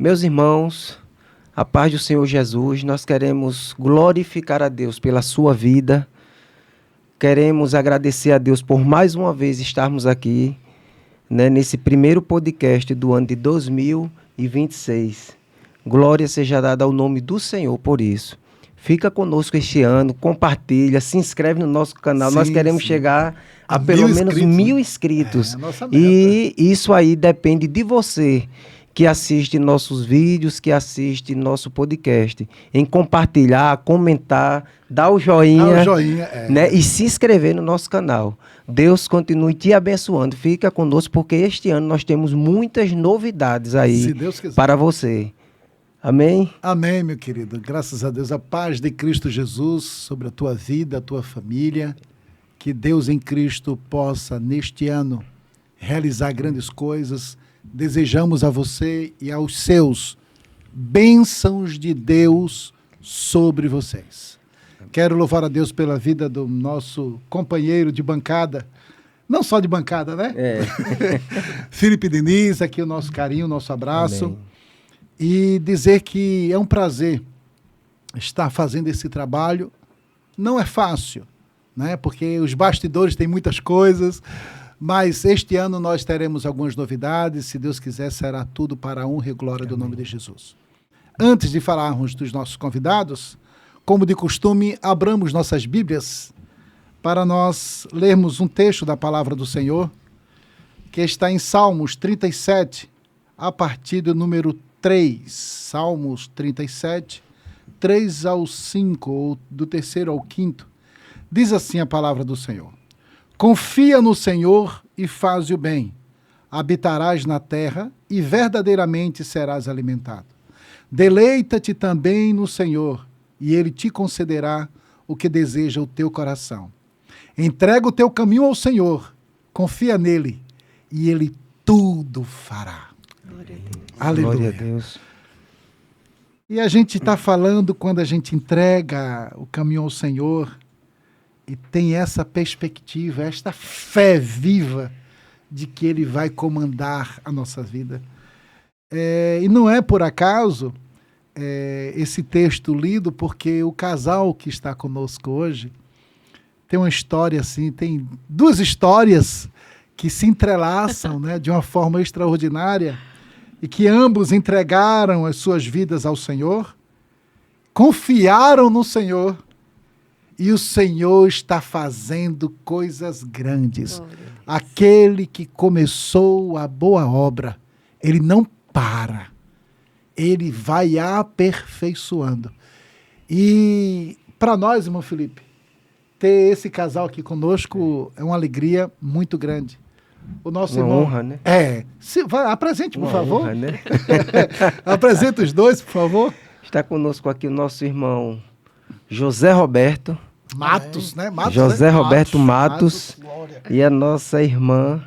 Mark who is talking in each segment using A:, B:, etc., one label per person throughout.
A: Meus irmãos, a paz do Senhor Jesus, nós queremos glorificar a Deus pela sua vida, queremos agradecer a Deus por mais uma vez estarmos aqui, nesse primeiro podcast do ano de 2026. Glória seja dada ao nome do Senhor por isso. Fica conosco este ano, compartilha, se inscreve no nosso canal. Nós queremos chegar a pelo menos 1.000 inscritos.
B: É a nossa meta.
A: E isso aí depende de você, que assiste nossos vídeos, que assiste nosso podcast, em compartilhar, comentar, dar o joinha, e se inscrever no nosso canal. Deus continue te abençoando. Fica conosco, porque este ano nós temos muitas novidades aí
B: se Deus quiser,
A: para você. Amém?
B: Amém, meu querido. Graças a Deus. A paz de Cristo Jesus sobre a tua vida, a tua família. Que Deus em Cristo possa, neste ano, realizar grandes coisas. Desejamos a você e aos seus bênçãos de Deus sobre vocês. Quero louvar a Deus pela vida do nosso companheiro de bancada, não só de bancada, né? Felipe Diniz, aqui o nosso carinho, o nosso abraço.
A: Amém.
B: E dizer que é um prazer estar fazendo esse trabalho. Não é fácil, né? Porque os bastidores têm muitas coisas. Mas este ano nós teremos algumas novidades, se Deus quiser será tudo para a honra e glória do nome de Jesus. Antes de falarmos dos nossos convidados, como de costume, abramos nossas Bíblias para nós lermos um texto da palavra do Senhor, que está em Salmos 37, a partir do número 3. Salmos 37, 3 ao 5, ou do 3º ao 5º. Diz assim a palavra do Senhor. Confia no Senhor e faz o bem. Habitarás na terra e verdadeiramente serás alimentado. Deleita-te também no Senhor e Ele te concederá o que deseja o teu coração. Entrega o teu caminho ao Senhor, confia nele e Ele tudo fará.
C: Glória a Deus.
B: Aleluia.
A: Glória a Deus.
B: E a gente está falando quando a gente entrega o caminho ao Senhor e tem essa perspectiva, esta fé viva de que Ele vai comandar a nossa vida. E não é por acaso esse texto lido, porque o casal que está conosco hoje tem uma história assim, tem duas histórias que se entrelaçam, né, de uma forma extraordinária, e que ambos entregaram as suas vidas ao Senhor, confiaram no Senhor, e o Senhor está fazendo coisas grandes. Aquele que começou a boa obra, Ele não para. Ele vai aperfeiçoando. E para nós, irmão Felipe, ter esse casal aqui conosco é uma alegria muito grande. O nosso
A: Uma
B: irmão,
A: honra, né?
B: Apresente, por favor.
A: Honra, né?
B: Apresente os dois, por favor.
A: Está conosco aqui o nosso irmão José Roberto.
B: Matos, né? Matos,
A: José
B: né?
A: Roberto Matos
B: glória.
A: e a nossa irmã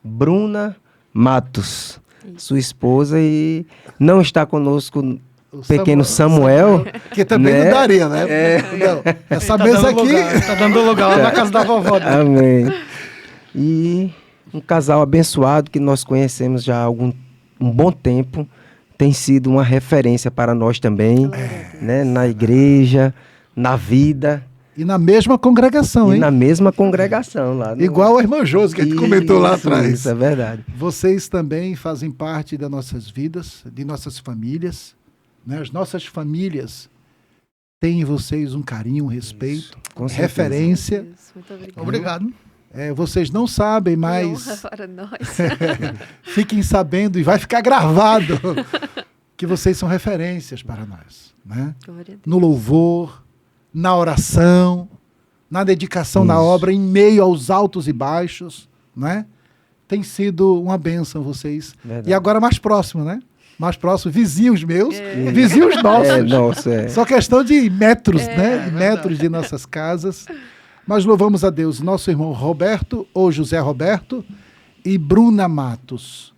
A: Bruna Matos, sua esposa, e não está conosco o pequeno Samuel,
B: que também
A: né?
B: não daria, né? Não, essa
D: Tá
B: mesa aqui...
D: Tá dando lugar lá na casa da vovó dele.
A: Amém. E um casal abençoado que nós conhecemos já há um bom tempo, tem sido uma referência para nós também, né? Na igreja, na vida.
B: E na mesma congregação, hein?
A: E na mesma congregação lá.
B: Igual a irmã Josi, que a gente comentou lá atrás.
A: Isso, é verdade.
B: Vocês também fazem parte das nossas vidas, de nossas famílias, né? As nossas famílias têm em vocês um carinho, um respeito,
A: com certeza.
B: Referência.
C: Muito obrigado.
D: Obrigado.
B: Vocês não sabem,
C: Que
B: mas
C: honra para nós.
B: fiquem sabendo, e vai ficar gravado, que vocês são referências para nós, né?
C: Glória a Deus.
B: No louvor, na oração, na dedicação na obra, em meio aos altos e baixos, né? Tem sido uma bênção vocês.
A: Verdade.
B: E agora mais próximo, né? Mais próximo, vizinhos meus, vizinhos nossos.
A: Nossa,
B: Só questão de metros, né?
D: É
B: Metros de nossas casas. Mas louvamos a Deus, nosso irmão Roberto, ou José Roberto, e Bruna Matos.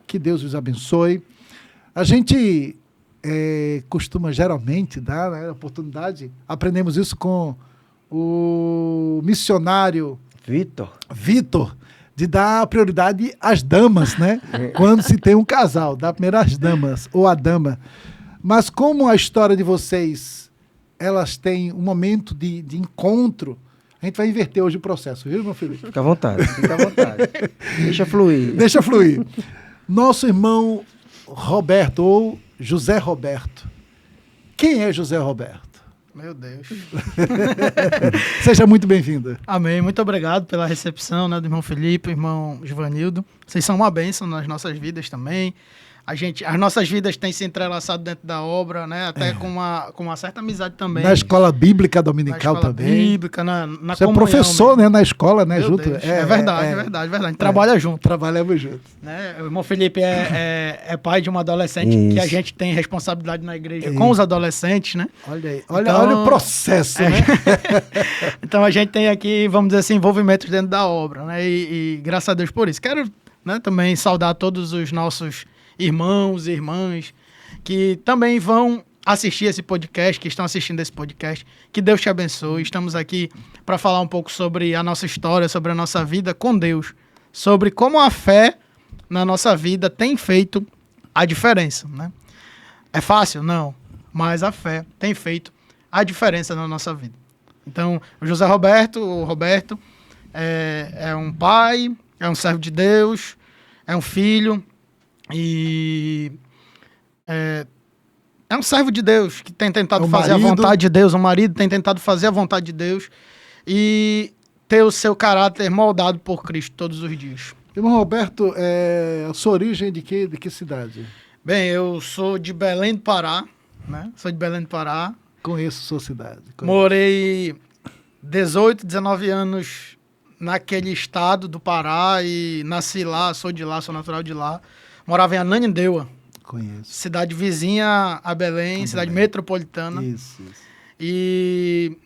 B: Que Deus os abençoe. A gente costuma geralmente dar, né, oportunidade, aprendemos isso com o missionário
A: Vitor,
B: de dar prioridade às damas, né? Quando se tem um casal, dá primeiro às damas, ou a dama. Mas como a história de vocês, elas têm um momento de encontro, a gente vai inverter hoje o processo, viu, meu filho?
A: Fica à vontade, fica à vontade. Deixa fluir.
B: Deixa fluir. Nosso irmão Roberto, ou José Roberto. Quem é José Roberto?
D: Meu Deus.
B: Seja muito bem-vindo.
D: Amém. Muito obrigado pela recepção, né, do irmão Felipe, irmão Givanildo. Vocês são uma bênção nas nossas vidas também. As nossas vidas têm se entrelaçado dentro da obra, né? Até com uma certa amizade também.
B: Na escola bíblica dominical
D: na escola
B: também.
D: bíblica, na
B: Você é
D: comunhão
B: professor,
D: mesmo.
B: né? Na escola, né?
D: Meu
B: Junto.
D: Deus, é verdade. A gente trabalha junto.
B: Trabalhamos juntos.
D: Né? O irmão Felipe é pai de uma adolescente
A: Isso.
D: que a gente tem responsabilidade na igreja com os adolescentes, né?
B: Olha aí. Olha,
D: Então,
B: olha o processo, né?
D: Então a gente tem aqui, vamos dizer assim, envolvimentos dentro da obra, né? E graças a Deus por isso. Quero, né, também saudar todos os nossos irmãos e irmãs que também vão assistir esse podcast, que estão assistindo esse podcast. Que Deus te abençoe. Estamos aqui para falar um pouco sobre a nossa história, sobre a nossa vida com Deus, sobre como a fé na nossa vida tem feito a diferença, né? É fácil? Não. Mas a fé tem feito a diferença na nossa vida. Então, o José Roberto, é um pai, é um servo de Deus, é um filho e é um servo de Deus que tem tentado fazer a vontade de Deus, um marido tem tentado fazer a vontade de Deus e ter o seu caráter moldado por Cristo todos os dias.
B: Irmão Roberto, a sua origem de que cidade?
D: Bem, eu sou de Belém do Pará, né? Sou de Belém do Pará.
B: Conheço sua cidade.
D: Morei 18, 19 anos naquele estado do Pará e nasci lá, sou de lá, sou natural de lá. Morava em Ananindeua,
B: Conheço.
D: cidade vizinha a Belém, cidade metropolitana.
B: Isso.
D: E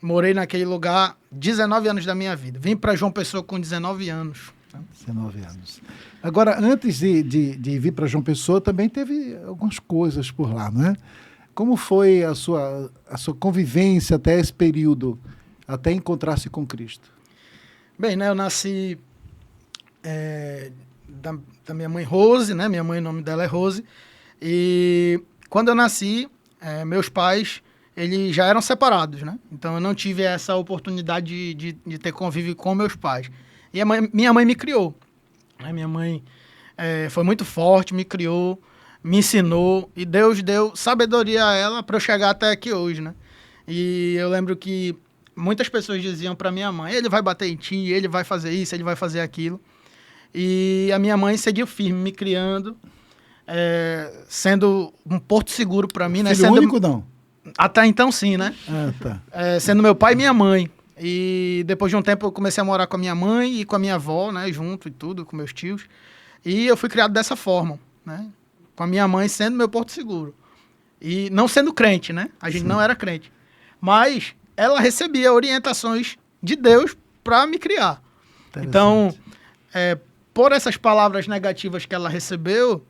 D: morei naquele lugar 19 anos da minha vida. Vim para João Pessoa com 19 anos.
B: 19 anos. Agora, antes de vir para João Pessoa, também teve algumas coisas por lá, não é? Como foi a sua convivência até esse período, até encontrar-se com Cristo?
D: Bem, né, eu nasci da minha mãe Rose, né? Minha mãe, o nome dela é Rose. E quando eu nasci, meus pais, eles já eram separados, né? Então eu não tive essa oportunidade de ter convívio com meus pais. E minha mãe me criou. Né? Minha mãe foi muito forte, me criou, me ensinou. E Deus deu sabedoria a ela para eu chegar até aqui hoje, né? E eu lembro que muitas pessoas diziam para minha mãe, ele vai bater em ti, ele vai fazer isso, ele vai fazer aquilo. E a minha mãe seguiu firme, me criando, sendo um porto seguro para mim, né?
B: Filho
D: Sendo
B: único, não?
D: Até então, sim, né?
B: Ah, tá.
D: Sendo meu pai e minha mãe. E depois de um tempo eu comecei a morar com a minha mãe e com a minha avó, né? Junto e tudo, com meus tios. E eu fui criado dessa forma, né? Com a minha mãe sendo meu porto seguro. E não sendo crente, né? A gente não era crente. Mas ela recebia orientações de Deus para me criar. Então, por essas palavras negativas que ela recebeu,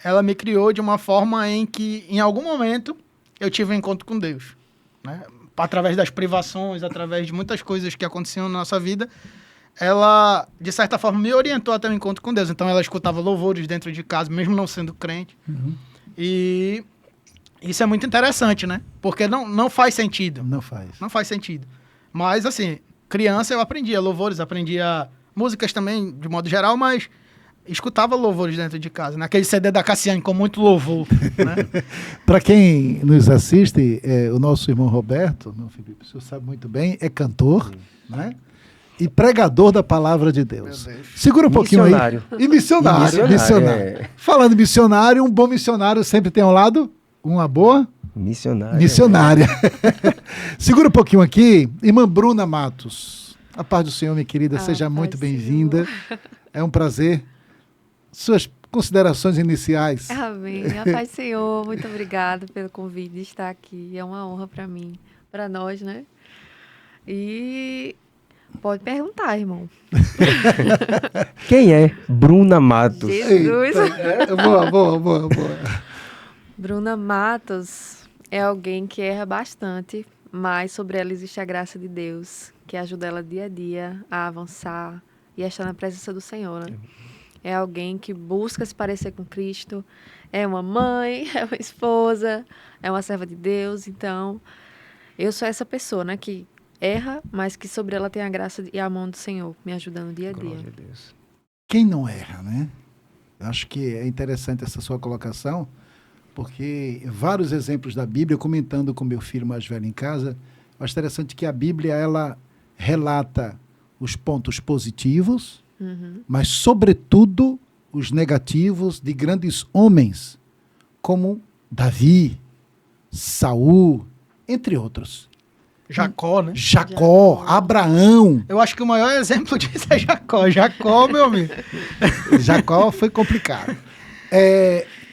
D: ela me criou de uma forma em que, em algum momento, eu tive um encontro com Deus, né? Através das privações, através de muitas coisas que aconteciam na nossa vida, ela, de certa forma, me orientou até o encontro com Deus. Então, ela escutava louvores dentro de casa, mesmo não sendo crente.
B: Uhum.
D: E isso é muito interessante, né? Porque não faz sentido.
B: Não faz.
D: Não faz sentido. Mas, assim, criança eu aprendia louvores, aprendia músicas também, de modo geral, mas escutava louvores dentro de casa. Naquele CD da Cassiane, com muito louvor, né?
B: Para quem nos assiste, o nosso irmão Roberto, meu Felipe, o senhor sabe muito bem, é cantor, né? E pregador da palavra de Deus.
D: Meu Deus.
B: Segura um pouquinho
A: Missionário.
B: aí. E missionário.
A: Missionário.
B: Falando em missionário, um bom missionário sempre tem ao lado uma boa
A: Missionária.
B: Segura um pouquinho aqui. Irmã Bruna Matos, a paz do Senhor, minha querida, seja muito bem-vinda. É um prazer. Suas considerações iniciais.
C: Amém. A paz do Senhor, muito obrigada pelo convite de estar aqui. É uma honra para mim, para nós, né? E pode perguntar, irmão.
A: Quem é Bruna Matos?
C: Jesus.
B: Boa.
C: Bruna Matos é alguém que erra bastante, mas sobre ela existe a graça de Deus, que ajuda ela dia a dia a avançar e é estar na presença do Senhor, né? É alguém que busca se parecer com Cristo, é uma mãe, é uma esposa, é uma serva de Deus. Então, eu sou essa pessoa, né, que erra, mas que sobre ela tem a graça e a mão do Senhor, me ajudando dia a dia.
A: Glória a Deus.
B: Quem não erra, né? Eu acho que é interessante essa sua colocação, porque vários exemplos da Bíblia, comentando com meu filho mais velho em casa, eu acho interessante que a Bíblia, ela relata os pontos positivos, mas, sobretudo, os negativos de grandes homens, como Davi, Saul, entre outros.
D: Jacó, né?
B: Jacó, Abraão.
D: Eu acho que o maior exemplo disso é Jacó. Jacó, meu amigo.
B: Jacó foi complicado.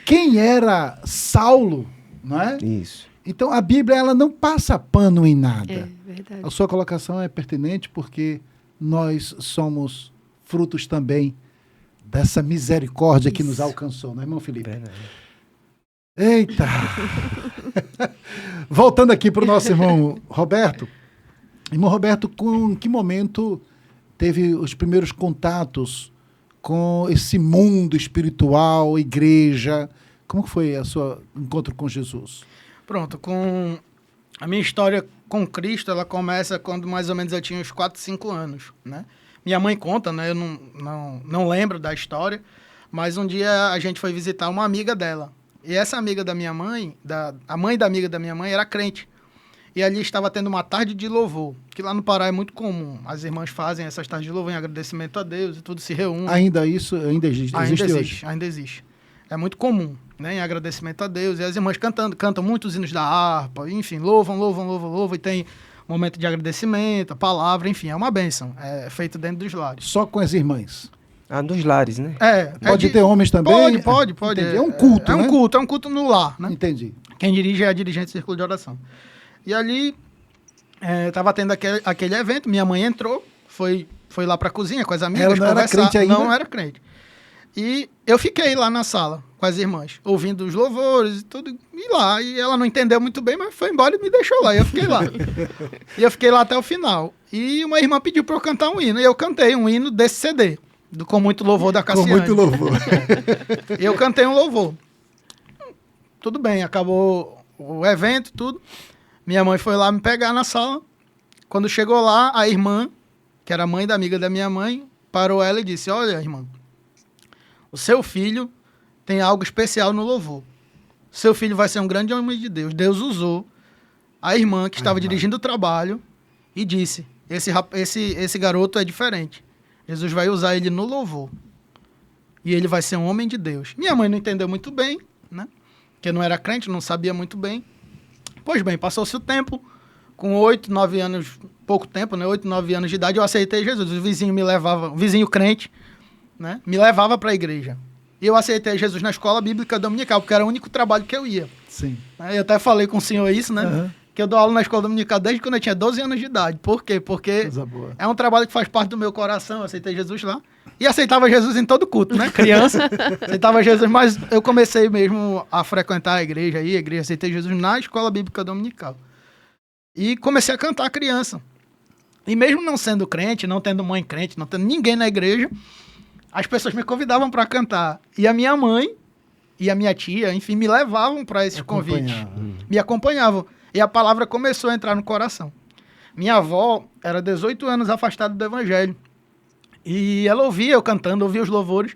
B: Quem era Saulo, não é?
A: Isso.
B: Então, a Bíblia, ela não passa pano em nada.
C: É verdade.
B: A sua colocação é pertinente porque nós somos frutos também dessa misericórdia que nos alcançou, não é, irmão Felipe?
A: Verdade.
B: Eita! Voltando aqui para o nosso irmão Roberto. Irmão Roberto, com que momento teve os primeiros contatos com esse mundo espiritual, igreja? Como foi o seu encontro com Jesus?
D: Pronto, com a minha história com Cristo, ela começa quando mais ou menos eu tinha uns 4, 5 anos, né? Minha mãe conta, né? Eu não lembro da história, mas um dia a gente foi visitar uma amiga dela. E essa amiga da minha mãe, a mãe da amiga da minha mãe, era crente. E ali estava tendo uma tarde de louvor, que lá no Pará é muito comum. As irmãs fazem essas tardes de louvor em agradecimento a Deus e tudo se reúne.
B: Ainda existe hoje?
D: Ainda existe. É muito comum, né? Em agradecimento a Deus. E as irmãs cantam muitos hinos da harpa, enfim, louvam. E tem momento de agradecimento, a palavra, enfim, é uma bênção. É feito dentro dos lares.
B: Só com as irmãs?
A: Nos lares, né?
B: Pode ter homens também?
D: Pode.
B: Entendi. É um culto, né?
D: É um culto no lar, né?
B: Entendi.
D: Quem dirige é a dirigente do Círculo de Oração. E ali, estava tendo aquele evento, minha mãe entrou, foi lá para a cozinha com as amigas.
B: Ela não era crente ainda?
D: Não era crente. E eu fiquei lá na sala com as irmãs, ouvindo os louvores e tudo, e ela não entendeu muito bem, mas foi embora e me deixou lá, e eu fiquei lá. E eu fiquei lá até o final. E uma irmã pediu para eu cantar um hino, e eu cantei um hino desse CD, do Com Muito Louvor da Cassiane.
B: Com muito louvor.
D: E eu cantei um louvor. Tudo bem, acabou o evento, tudo. Minha mãe foi lá me pegar na sala. Quando chegou lá, a irmã, que era mãe da amiga da minha mãe, parou ela e disse: olha, irmã, o seu filho tem algo especial no louvor. Seu filho vai ser um grande homem de Deus. Deus usou a irmã que estava dirigindo o trabalho e disse: esse garoto é diferente. Jesus vai usar ele no louvor. E ele vai ser um homem de Deus. Minha mãe não entendeu muito bem, né? Porque não era crente, não sabia muito bem. Pois bem, passou-se o tempo. Com 8, 9 anos, pouco tempo, né? 8, 9 anos de idade, eu aceitei Jesus. O vizinho me levava, o vizinho crente, né? Me levava para a igreja. E eu aceitei Jesus na escola bíblica dominical, porque era o único trabalho que eu ia.
B: Sim.
D: Eu até falei com o senhor isso, né?
B: Uhum.
D: Que eu dou aula na escola dominical desde quando eu tinha 12 anos de idade. Por quê? Porque é um trabalho que faz parte do meu coração. Eu aceitei Jesus lá. E aceitava Jesus em todo culto, né? Criança, aceitava Jesus. Mas eu comecei mesmo a frequentar a igreja. Aceitei Jesus na escola bíblica dominical. E comecei a cantar criança. E mesmo não sendo crente, não tendo mãe crente, não tendo ninguém na igreja, as pessoas me convidavam para cantar. E a minha mãe e a minha tia, enfim, me levavam para esses convites. Me acompanhavam. E a palavra começou a entrar no coração. Minha avó era 18 anos afastada do evangelho. E ela ouvia eu cantando, ouvia os louvores.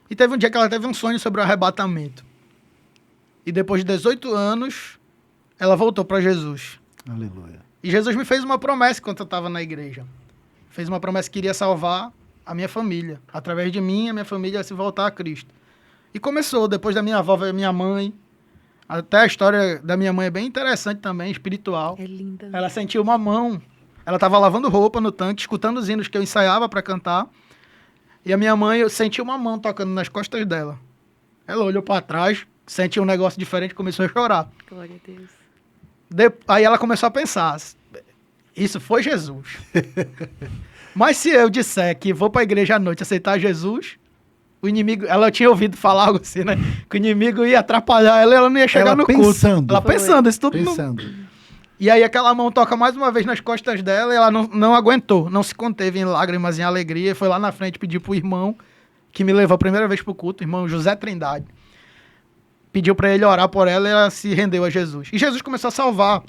D: E teve um dia que ela teve um sonho sobre o arrebatamento. E depois de 18 anos, ela voltou para Jesus.
B: Aleluia.
D: E Jesus me fez uma promessa enquanto eu estava na igreja. Fez uma promessa que iria salvar a minha família. Através de mim, a minha família ia se voltar a Cristo. E começou, depois da minha avó, veio a minha mãe. Até a história da minha mãe é bem interessante também, espiritual.
C: É linda.
D: Ela sentiu uma mão. Ela estava lavando roupa no tanque, escutando os hinos que eu ensaiava para cantar. E a minha mãe, eu senti uma mão tocando nas costas dela. Ela olhou para trás, sentiu um negócio diferente e começou a chorar.
C: Glória a Deus.
D: Aí ela começou a pensar, isso foi Jesus. Mas se eu disser que vou para a igreja à noite aceitar Jesus, o inimigo, ela tinha ouvido falar algo assim, né? Que o inimigo ia atrapalhar ela e ela não ia chegar no culto. Ela pensando, isso tudo.
B: Pensando.
D: E aí aquela mão toca mais uma vez nas costas dela e ela não aguentou, não se conteve em lágrimas, em alegria. Foi lá na frente pedir pro irmão, que me levou a primeira vez pro culto, o irmão José Trindade. Pediu para ele orar por ela e ela se rendeu a Jesus. E Jesus começou a salvar.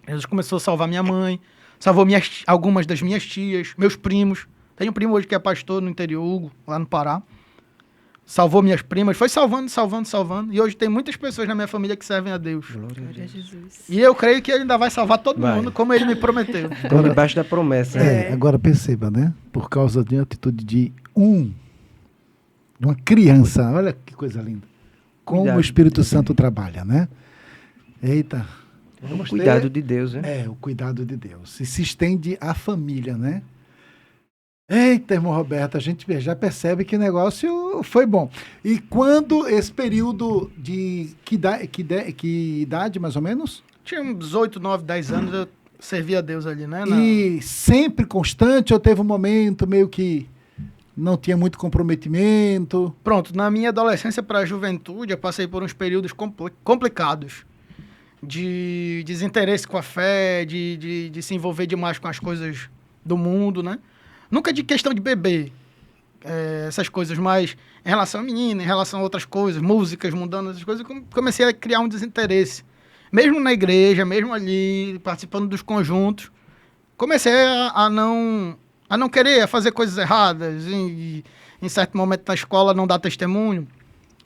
D: Jesus começou a salvar minha mãe, salvou algumas das minhas tias, meus primos. Tem um primo hoje que é pastor no interior, Hugo, lá no Pará. Salvou minhas primas, foi salvando. E hoje tem muitas pessoas na minha família que servem a Deus.
C: Glória a Jesus.
D: E eu creio que ele ainda vai salvar todo mundo, como ele me prometeu.
A: Estão debaixo da promessa. né?
B: Agora perceba, né? Por causa de uma atitude de uma criança, olha que coisa linda. Como
A: Cuidado
B: o Espírito
A: de Deus.
B: Santo trabalha, né? Eita.
A: O cuidado de Deus, né?
B: O cuidado de Deus. E se estende à família, né? Eita, irmão Roberto, a gente já percebe que o negócio foi bom. E quando esse período de... Que idade, mais ou menos?
D: Tinha uns 8, 9, 10 anos, eu servia a Deus ali, né?
B: E sempre constante ou teve um momento meio que não tinha muito comprometimento?
D: Pronto, na minha adolescência para a juventude, eu passei por uns períodos complicados. De desinteresse com a fé, de se envolver demais com as coisas do mundo, né? Nunca de questão de beber, essas coisas, mas em relação a menina, em relação a outras coisas, músicas, mudando essas coisas, eu comecei a criar um desinteresse. Mesmo na igreja, mesmo ali, participando dos conjuntos, comecei a não querer, a fazer coisas erradas, e em certo momento na escola não dar testemunho.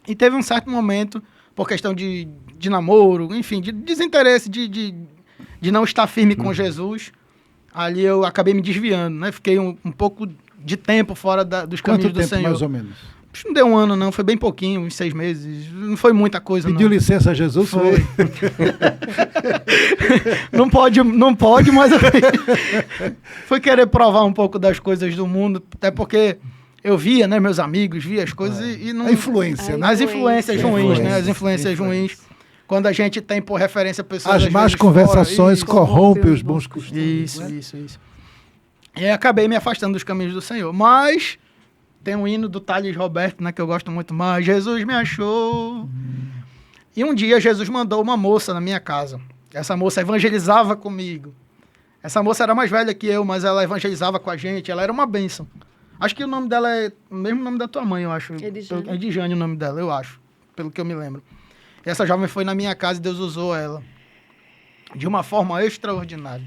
D: E teve um certo momento, por questão de namoro, enfim, de desinteresse, de não estar firme com Jesus, ali eu acabei me desviando, né? Fiquei um pouco de tempo fora dos caminhos do
B: Quanto tempo,
D: Senhor.
B: mais ou menos?
D: Não deu um ano, não. Foi bem pouquinho, uns 6 meses. Não foi muita coisa,
B: Pediu
D: não.
B: licença a Jesus?
D: Foi. Não pode, mas eu fui querer provar um pouco das coisas do mundo, até porque eu via, né, meus amigos, via as coisas e não...
B: A influência, né?
D: As influências ruins, né? As influências ruins. Quando a gente tem por referência pessoas...
B: As
D: às
B: más
D: vezes,
B: conversações
D: fora,
B: corrompem os bons costumes.
D: Isso. E aí acabei me afastando dos caminhos do Senhor. Mas tem um hino do Thales Roberto, né, que eu gosto muito mais. Jesus me achou. E um dia Jesus mandou uma moça na minha casa. Essa moça evangelizava comigo. Essa moça era mais velha que eu, mas ela evangelizava com a gente. Ela era uma bênção. Acho que o nome dela é o mesmo nome da tua mãe, eu acho.
C: Edjane.
D: É Edjane o nome dela, eu acho. Pelo que eu me lembro. E essa jovem foi na minha casa e Deus usou ela. De uma forma extraordinária.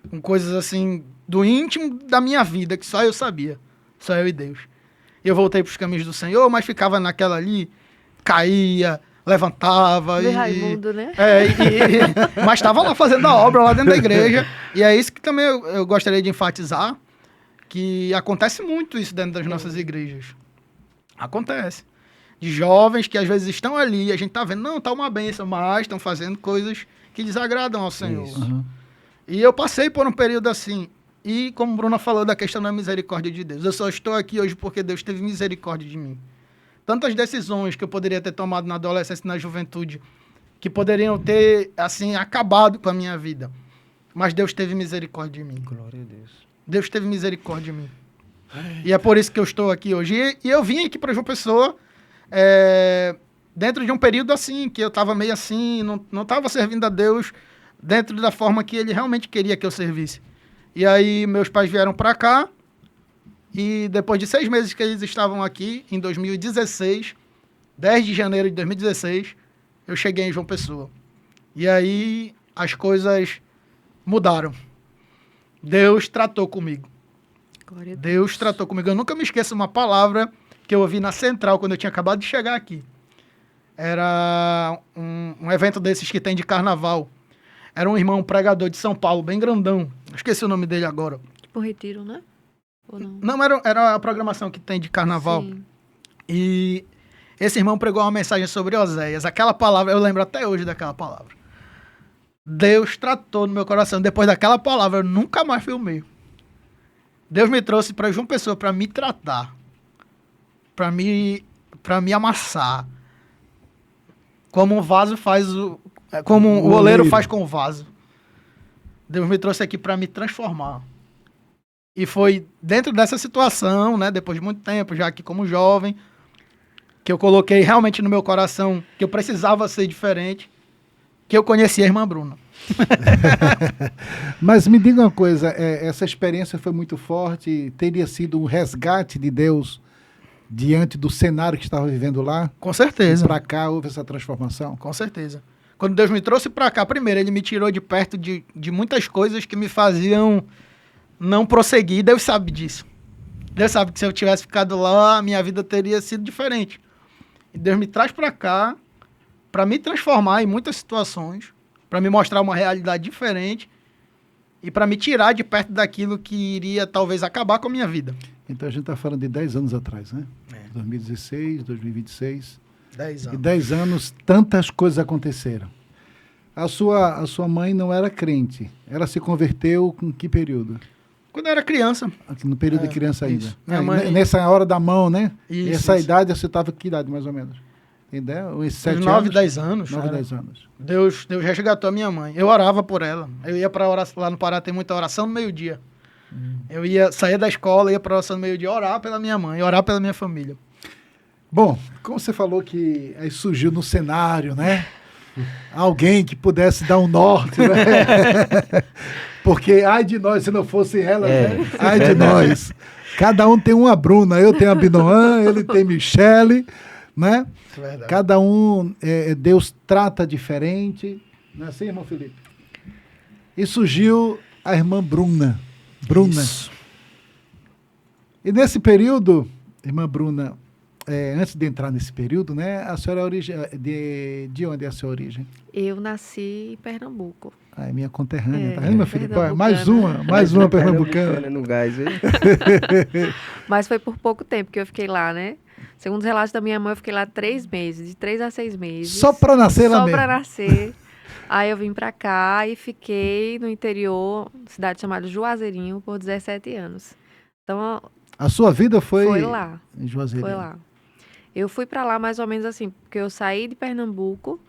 D: Com coisas assim, do íntimo da minha vida, que só eu sabia. Só eu e Deus. E eu voltei para os caminhos do Senhor, mas ficava naquela ali, caía, levantava.
C: De Raimundo, né?
D: Mas estava lá fazendo a obra lá dentro da igreja. E é isso que também eu gostaria de enfatizar, que acontece muito isso dentro das nossas igrejas. Acontece. De jovens que às vezes estão ali, a gente tá vendo, não, tá uma bênção, mas estão fazendo coisas que desagradam ao Senhor.
B: Uhum.
D: E eu passei por um período assim. E como Bruna falou da questão da misericórdia de Deus, eu só estou aqui hoje porque Deus teve misericórdia de mim. Tantas decisões que eu poderia ter tomado na adolescência e na juventude, que poderiam ter, assim, acabado com a minha vida. Mas Deus teve misericórdia de mim.
A: Glória a Deus.
D: Deus teve misericórdia de mim. E é por isso que eu estou aqui hoje. E eu vim aqui para João Pessoa, dentro de um período assim, que eu estava meio assim, não estava servindo a Deus dentro da forma que Ele realmente queria que eu servisse. E aí meus pais vieram para cá, e depois de 6 meses que eles estavam aqui, em 2016, 10 de janeiro de 2016, eu cheguei em João Pessoa. E aí as coisas mudaram. Deus tratou comigo.
C: Glória a Deus.
D: Deus tratou comigo. Eu nunca me esqueço uma palavra que eu ouvi na Central, quando eu tinha acabado de chegar aqui. Era um evento desses que tem de carnaval. Era um irmão pregador de São Paulo, bem grandão. Esqueci o nome dele agora.
C: Tipo retiro, né? Ou não?
D: Não, era a programação que tem de carnaval.
C: Sim.
D: E esse irmão pregou uma mensagem sobre Oséias. Aquela palavra, eu lembro até hoje daquela palavra. Deus tratou no meu coração. Depois daquela palavra, eu nunca mais fui o mesmo. Deus me trouxe para João Pessoa para me tratar. Para me amassar. Como um vaso faz como o oleiro faz com o vaso. Deus me trouxe aqui para me transformar. E foi dentro dessa situação, né, depois de muito tempo, já aqui como jovem, que eu coloquei realmente no meu coração que eu precisava ser diferente, que eu conheci a irmã Bruna.
B: Mas me diga uma coisa, essa experiência foi muito forte, teria sido um resgate de Deus diante do cenário que estava vivendo lá?
D: Com certeza.
B: E para cá houve essa transformação?
D: Com certeza. Quando Deus me trouxe pra cá, primeiro, ele me tirou de perto de muitas coisas que me faziam não prosseguir. Deus sabe disso. Deus sabe que se eu tivesse ficado lá, a minha vida teria sido diferente. E Deus me traz pra cá pra me transformar em muitas situações, pra me mostrar uma realidade diferente e pra me tirar de perto daquilo que iria talvez acabar com a minha vida.
B: Então a gente está falando de 10 anos atrás, né?
D: É.
B: 2016, 2026.
D: 10
B: E
D: anos.
B: 10 anos, tantas coisas aconteceram. A sua mãe não era crente. Ela se converteu com que período?
D: Quando eu era criança.
B: Aqui no período de criança ainda.
D: isso. Minha mãe-
B: Nessa hora da mão, né?
D: Isso,
B: Essa
D: isso.
B: idade, você estava que idade, mais ou menos? Tem ideia? Uns 7
D: Uns 9,
B: anos?
D: 10 anos.
B: 9,
D: era.
B: 10 anos.
D: Deus resgatou a minha mãe. Eu orava por ela. Eu ia pra oração. Lá no Pará tem muita oração no meio-dia. Eu saía da escola, ia pra oração no meio-dia, orar pela minha mãe, orar pela minha família.
B: Bom, como você falou que aí surgiu no cenário, né? Alguém que pudesse dar um norte, né? Porque ai de nós se não fosse ela, né? Ai de nós. Cada um tem uma Bruna, eu tenho a Binoan, ele tem Michele, né?
D: É verdade.
B: Cada um, Deus trata diferente. Não é assim, irmão Felipe? E surgiu a irmã Bruna.
D: Isso.
B: E nesse período, irmã Bruna, antes de entrar nesse período, né? A senhora é de onde é a sua origem?
C: Eu nasci em Pernambuco.
B: Ah, é minha conterrânea,
C: É,
B: tá vendo, meu filho?
C: pernambucana.
B: Mais uma pernambucana.
A: No gás, viu?
C: Mas foi por pouco tempo que eu fiquei lá, né? Segundo os relatos da minha mãe, eu fiquei lá 3 meses, de 3 a 6 meses.
B: Só para nascer lá
C: Só
B: mesmo.
C: pra nascer. Aí eu vim pra cá e fiquei no interior, cidade chamada Juazeirinho, por 17 anos. Então,
B: A sua vida foi
C: lá.
B: em Juazeiro.
C: Foi lá. Eu fui pra lá mais ou menos assim, porque eu saí de Pernambuco,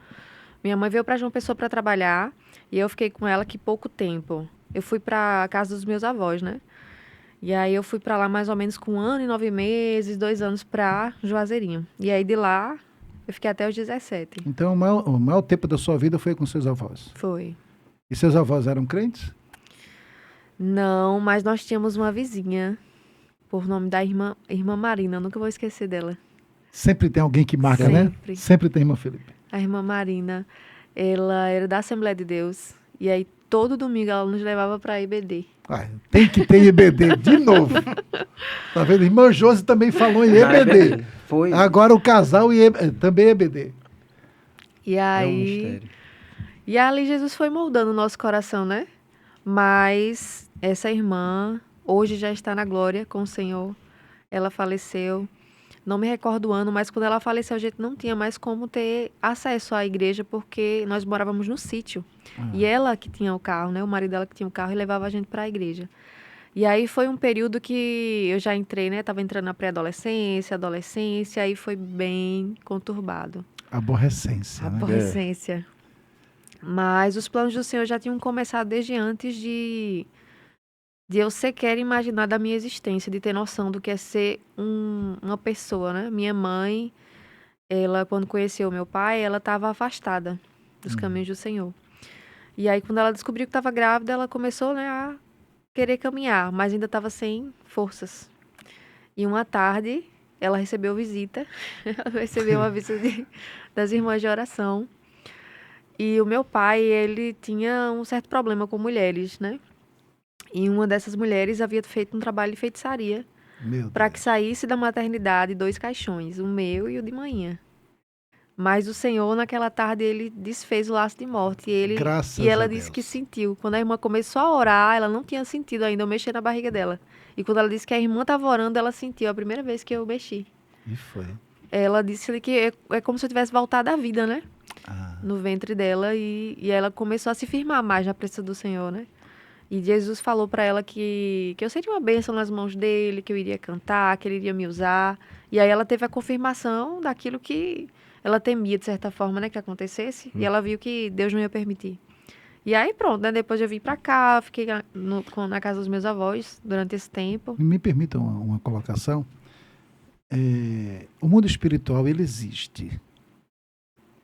C: minha mãe veio pra João Pessoa pra trabalhar e eu fiquei com ela aqui pouco tempo. Eu fui pra casa dos meus avós, né? E aí eu fui pra lá mais ou menos com 1 ano e 9 meses, 2 anos pra Juazeirinho. E aí de lá eu fiquei até os 17.
B: Então o maior tempo da sua vida foi com seus avós.
C: Foi.
B: E seus avós eram crentes?
C: Não, mas nós tínhamos uma vizinha, por nome da irmã Marina, eu nunca vou esquecer dela.
B: Sempre tem alguém que marca, né?
C: Sempre.
B: Sempre tem, irmão Felipe.
C: A irmã Marina, ela era da Assembleia de Deus. E aí, todo domingo, ela nos levava para IBD.
B: Ah, tem que ter IBD de novo. Tá vendo? Irmã Josi também falou em EBD.
A: Foi.
B: Agora o casal também EBD.
C: E
A: É um
C: aí...
A: mistério.
C: E ali Jesus foi moldando o nosso coração, né? Mas essa irmã hoje já está na glória com o Senhor. Ela faleceu. Não me recordo o ano, mas quando ela faleceu, a gente não tinha mais como ter acesso à igreja, porque nós morávamos no sítio. E ela que tinha o carro, né? O marido dela que tinha o carro e levava a gente para a igreja. E aí foi um período que eu já entrei, né? Tava entrando na pré-adolescência, adolescência, aí foi bem conturbado.
B: Aborrecência, né?
C: Aborrecência. Mas os planos do Senhor já tinham começado desde antes de eu sequer imaginar da minha existência, de ter noção do que é ser uma pessoa, né? Minha mãe, ela, quando conheceu meu pai, ela estava afastada dos caminhos do Senhor. E aí, quando ela descobriu que estava grávida, ela começou, né, a querer caminhar, mas ainda estava sem forças. E uma tarde, ela recebeu visita, ela recebeu uma visita das irmãs de oração. E o meu pai, ele tinha um certo problema com mulheres, né? E uma dessas mulheres havia feito um trabalho de feitiçaria para que saísse da maternidade 2 caixões, o meu e o de manhã. Mas o Senhor, naquela tarde, ele desfez o laço de morte. E ela disse que sentiu. Quando a irmã começou a orar, ela não tinha sentido ainda eu mexer na barriga dela. E quando ela disse que a irmã estava orando, ela sentiu a primeira vez que eu mexi.
B: E foi.
C: Ela disse que é como se eu tivesse voltado à vida, né?
B: Ah.
C: No ventre dela. E ela começou a se firmar mais na presença do Senhor, né? E Jesus falou para ela que eu seria uma bênção nas mãos dele, que eu iria cantar, que ele iria me usar. E aí ela teve a confirmação daquilo que ela temia, de certa forma, né, que acontecesse. E ela viu que Deus não ia permitir. E aí pronto, né, depois eu vim para cá, fiquei na casa dos meus avós durante esse tempo.
B: Me permita uma colocação. O mundo espiritual, ele existe.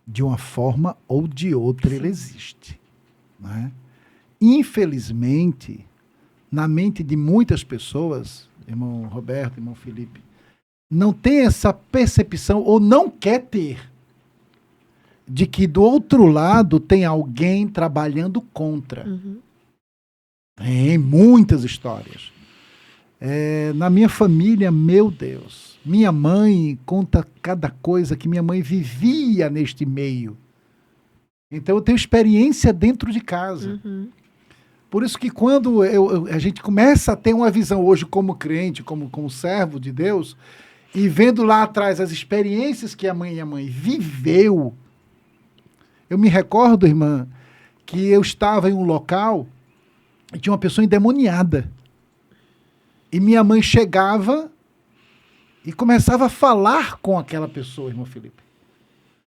B: De uma forma ou de outra, ele existe. né? Infelizmente, na mente de muitas pessoas, irmão Roberto, irmão Felipe, não tem essa percepção, ou não quer ter, de que do outro lado tem alguém trabalhando contra. Tem muitas histórias. Na minha família, meu Deus, minha mãe conta cada coisa que minha mãe vivia neste meio. Então eu tenho experiência dentro de casa. Por isso que quando a gente começa a ter uma visão hoje como crente, como servo de Deus, e vendo lá atrás as experiências que a minha mãe viveu, eu me recordo, irmã, que eu estava em um local e tinha uma pessoa endemoniada. E minha mãe chegava e começava a falar com aquela pessoa, irmão Felipe.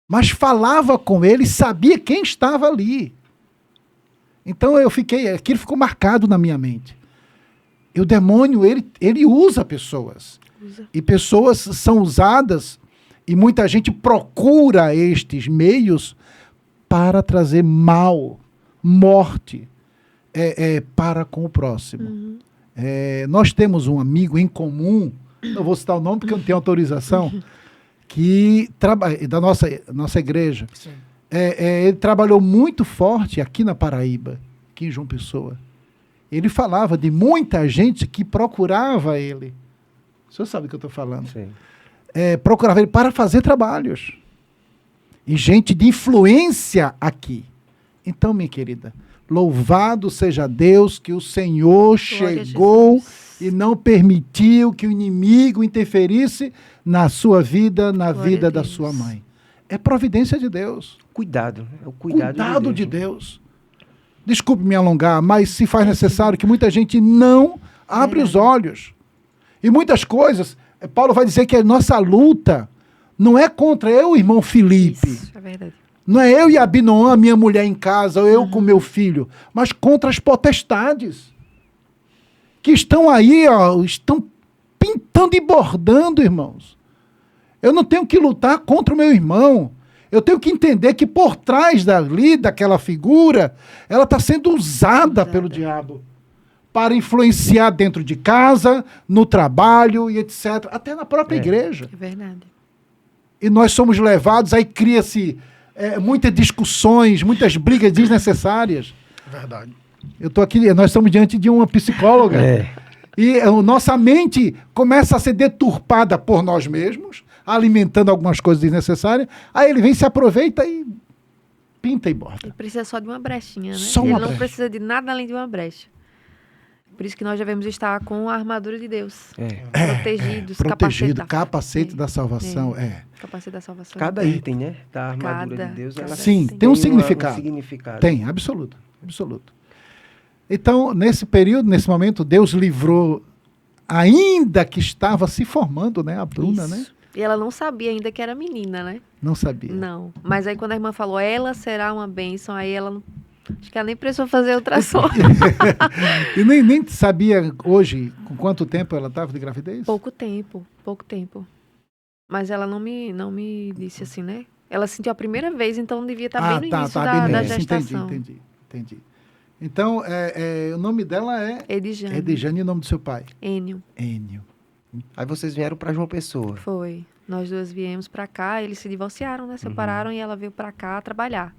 B: Mas falava com ele e sabia quem estava ali. Então aquilo ficou marcado na minha mente. E o demônio, ele usa pessoas. E pessoas são usadas e muita gente procura estes meios para trazer mal, morte para com o próximo. Nós temos um amigo em comum, não vou citar o nome porque eu não tenho autorização, que trabalha da nossa igreja. Ele trabalhou muito forte aqui na Paraíba, aqui em João Pessoa. Ele falava de muita gente que procurava ele. O senhor sabe o que eu estou falando.
A: Sim.
B: Procurava ele para fazer trabalhos. E gente de influência aqui. Então, minha querida, louvado seja Deus que o Senhor chegou e não permitiu que o inimigo interferisse na sua vida, na vida da sua mãe. É providência de Deus.
A: Cuidado. É o cuidado
B: de Deus. Desculpe me alongar, mas se faz necessário que muita gente não abre os olhos. E muitas coisas, Paulo vai dizer que a nossa luta não é contra eu, irmão Felipe.
C: Isso, é verdade.
B: Não é eu e a Abinoam, minha mulher em casa, ou eu com meu filho, mas contra as potestades. Que estão aí, estão pintando e bordando, irmãos. Eu não tenho que lutar contra o meu irmão. Eu tenho que entender que por trás daquela figura, ela está sendo usada pelo diabo para influenciar dentro de casa, no trabalho e etc. Até na própria igreja.
C: É verdade.
B: E nós somos levados, aí cria-se muitas discussões, muitas brigas desnecessárias.
D: Verdade.
B: Nós estamos diante de uma psicóloga. E nossa mente começa a ser deturpada por nós mesmos, alimentando algumas coisas desnecessárias. Aí ele vem, se aproveita e pinta e borda.
C: Ele precisa só de uma brechinha, né?
B: Ele
C: não precisa de nada além de uma brecha. Por isso que nós devemos estar com a armadura de Deus. Protegidos,
B: capacete da salvação.
C: Capacete da salvação.
A: Cada item, né? Da armadura de Deus. Ela
B: Sim, tem um significado.
A: significado.
B: Tem, absoluto. Então, nesse período, nesse momento, Deus livrou, ainda que estava se formando, né? A Bruna, né?
C: E ela não sabia ainda que era menina, né?
B: Não sabia.
C: Não. Mas aí quando a irmã falou, ela será uma bênção, aí ela não... Acho que ela nem precisou fazer ultrassom.
B: E nem sabia hoje com quanto tempo ela estava de gravidez?
C: Pouco tempo. Mas ela não me disse assim, né? Ela sentiu a primeira vez, então devia estar bem no início da gestação.
B: Entendi. Então, o nome dela é...
C: Edjane.
B: Edjane e o nome do seu pai?
C: Enio.
A: Aí vocês vieram para João Pessoa.
C: Foi. Nós duas viemos para cá, eles se divorciaram, né? Separaram e ela veio para cá trabalhar.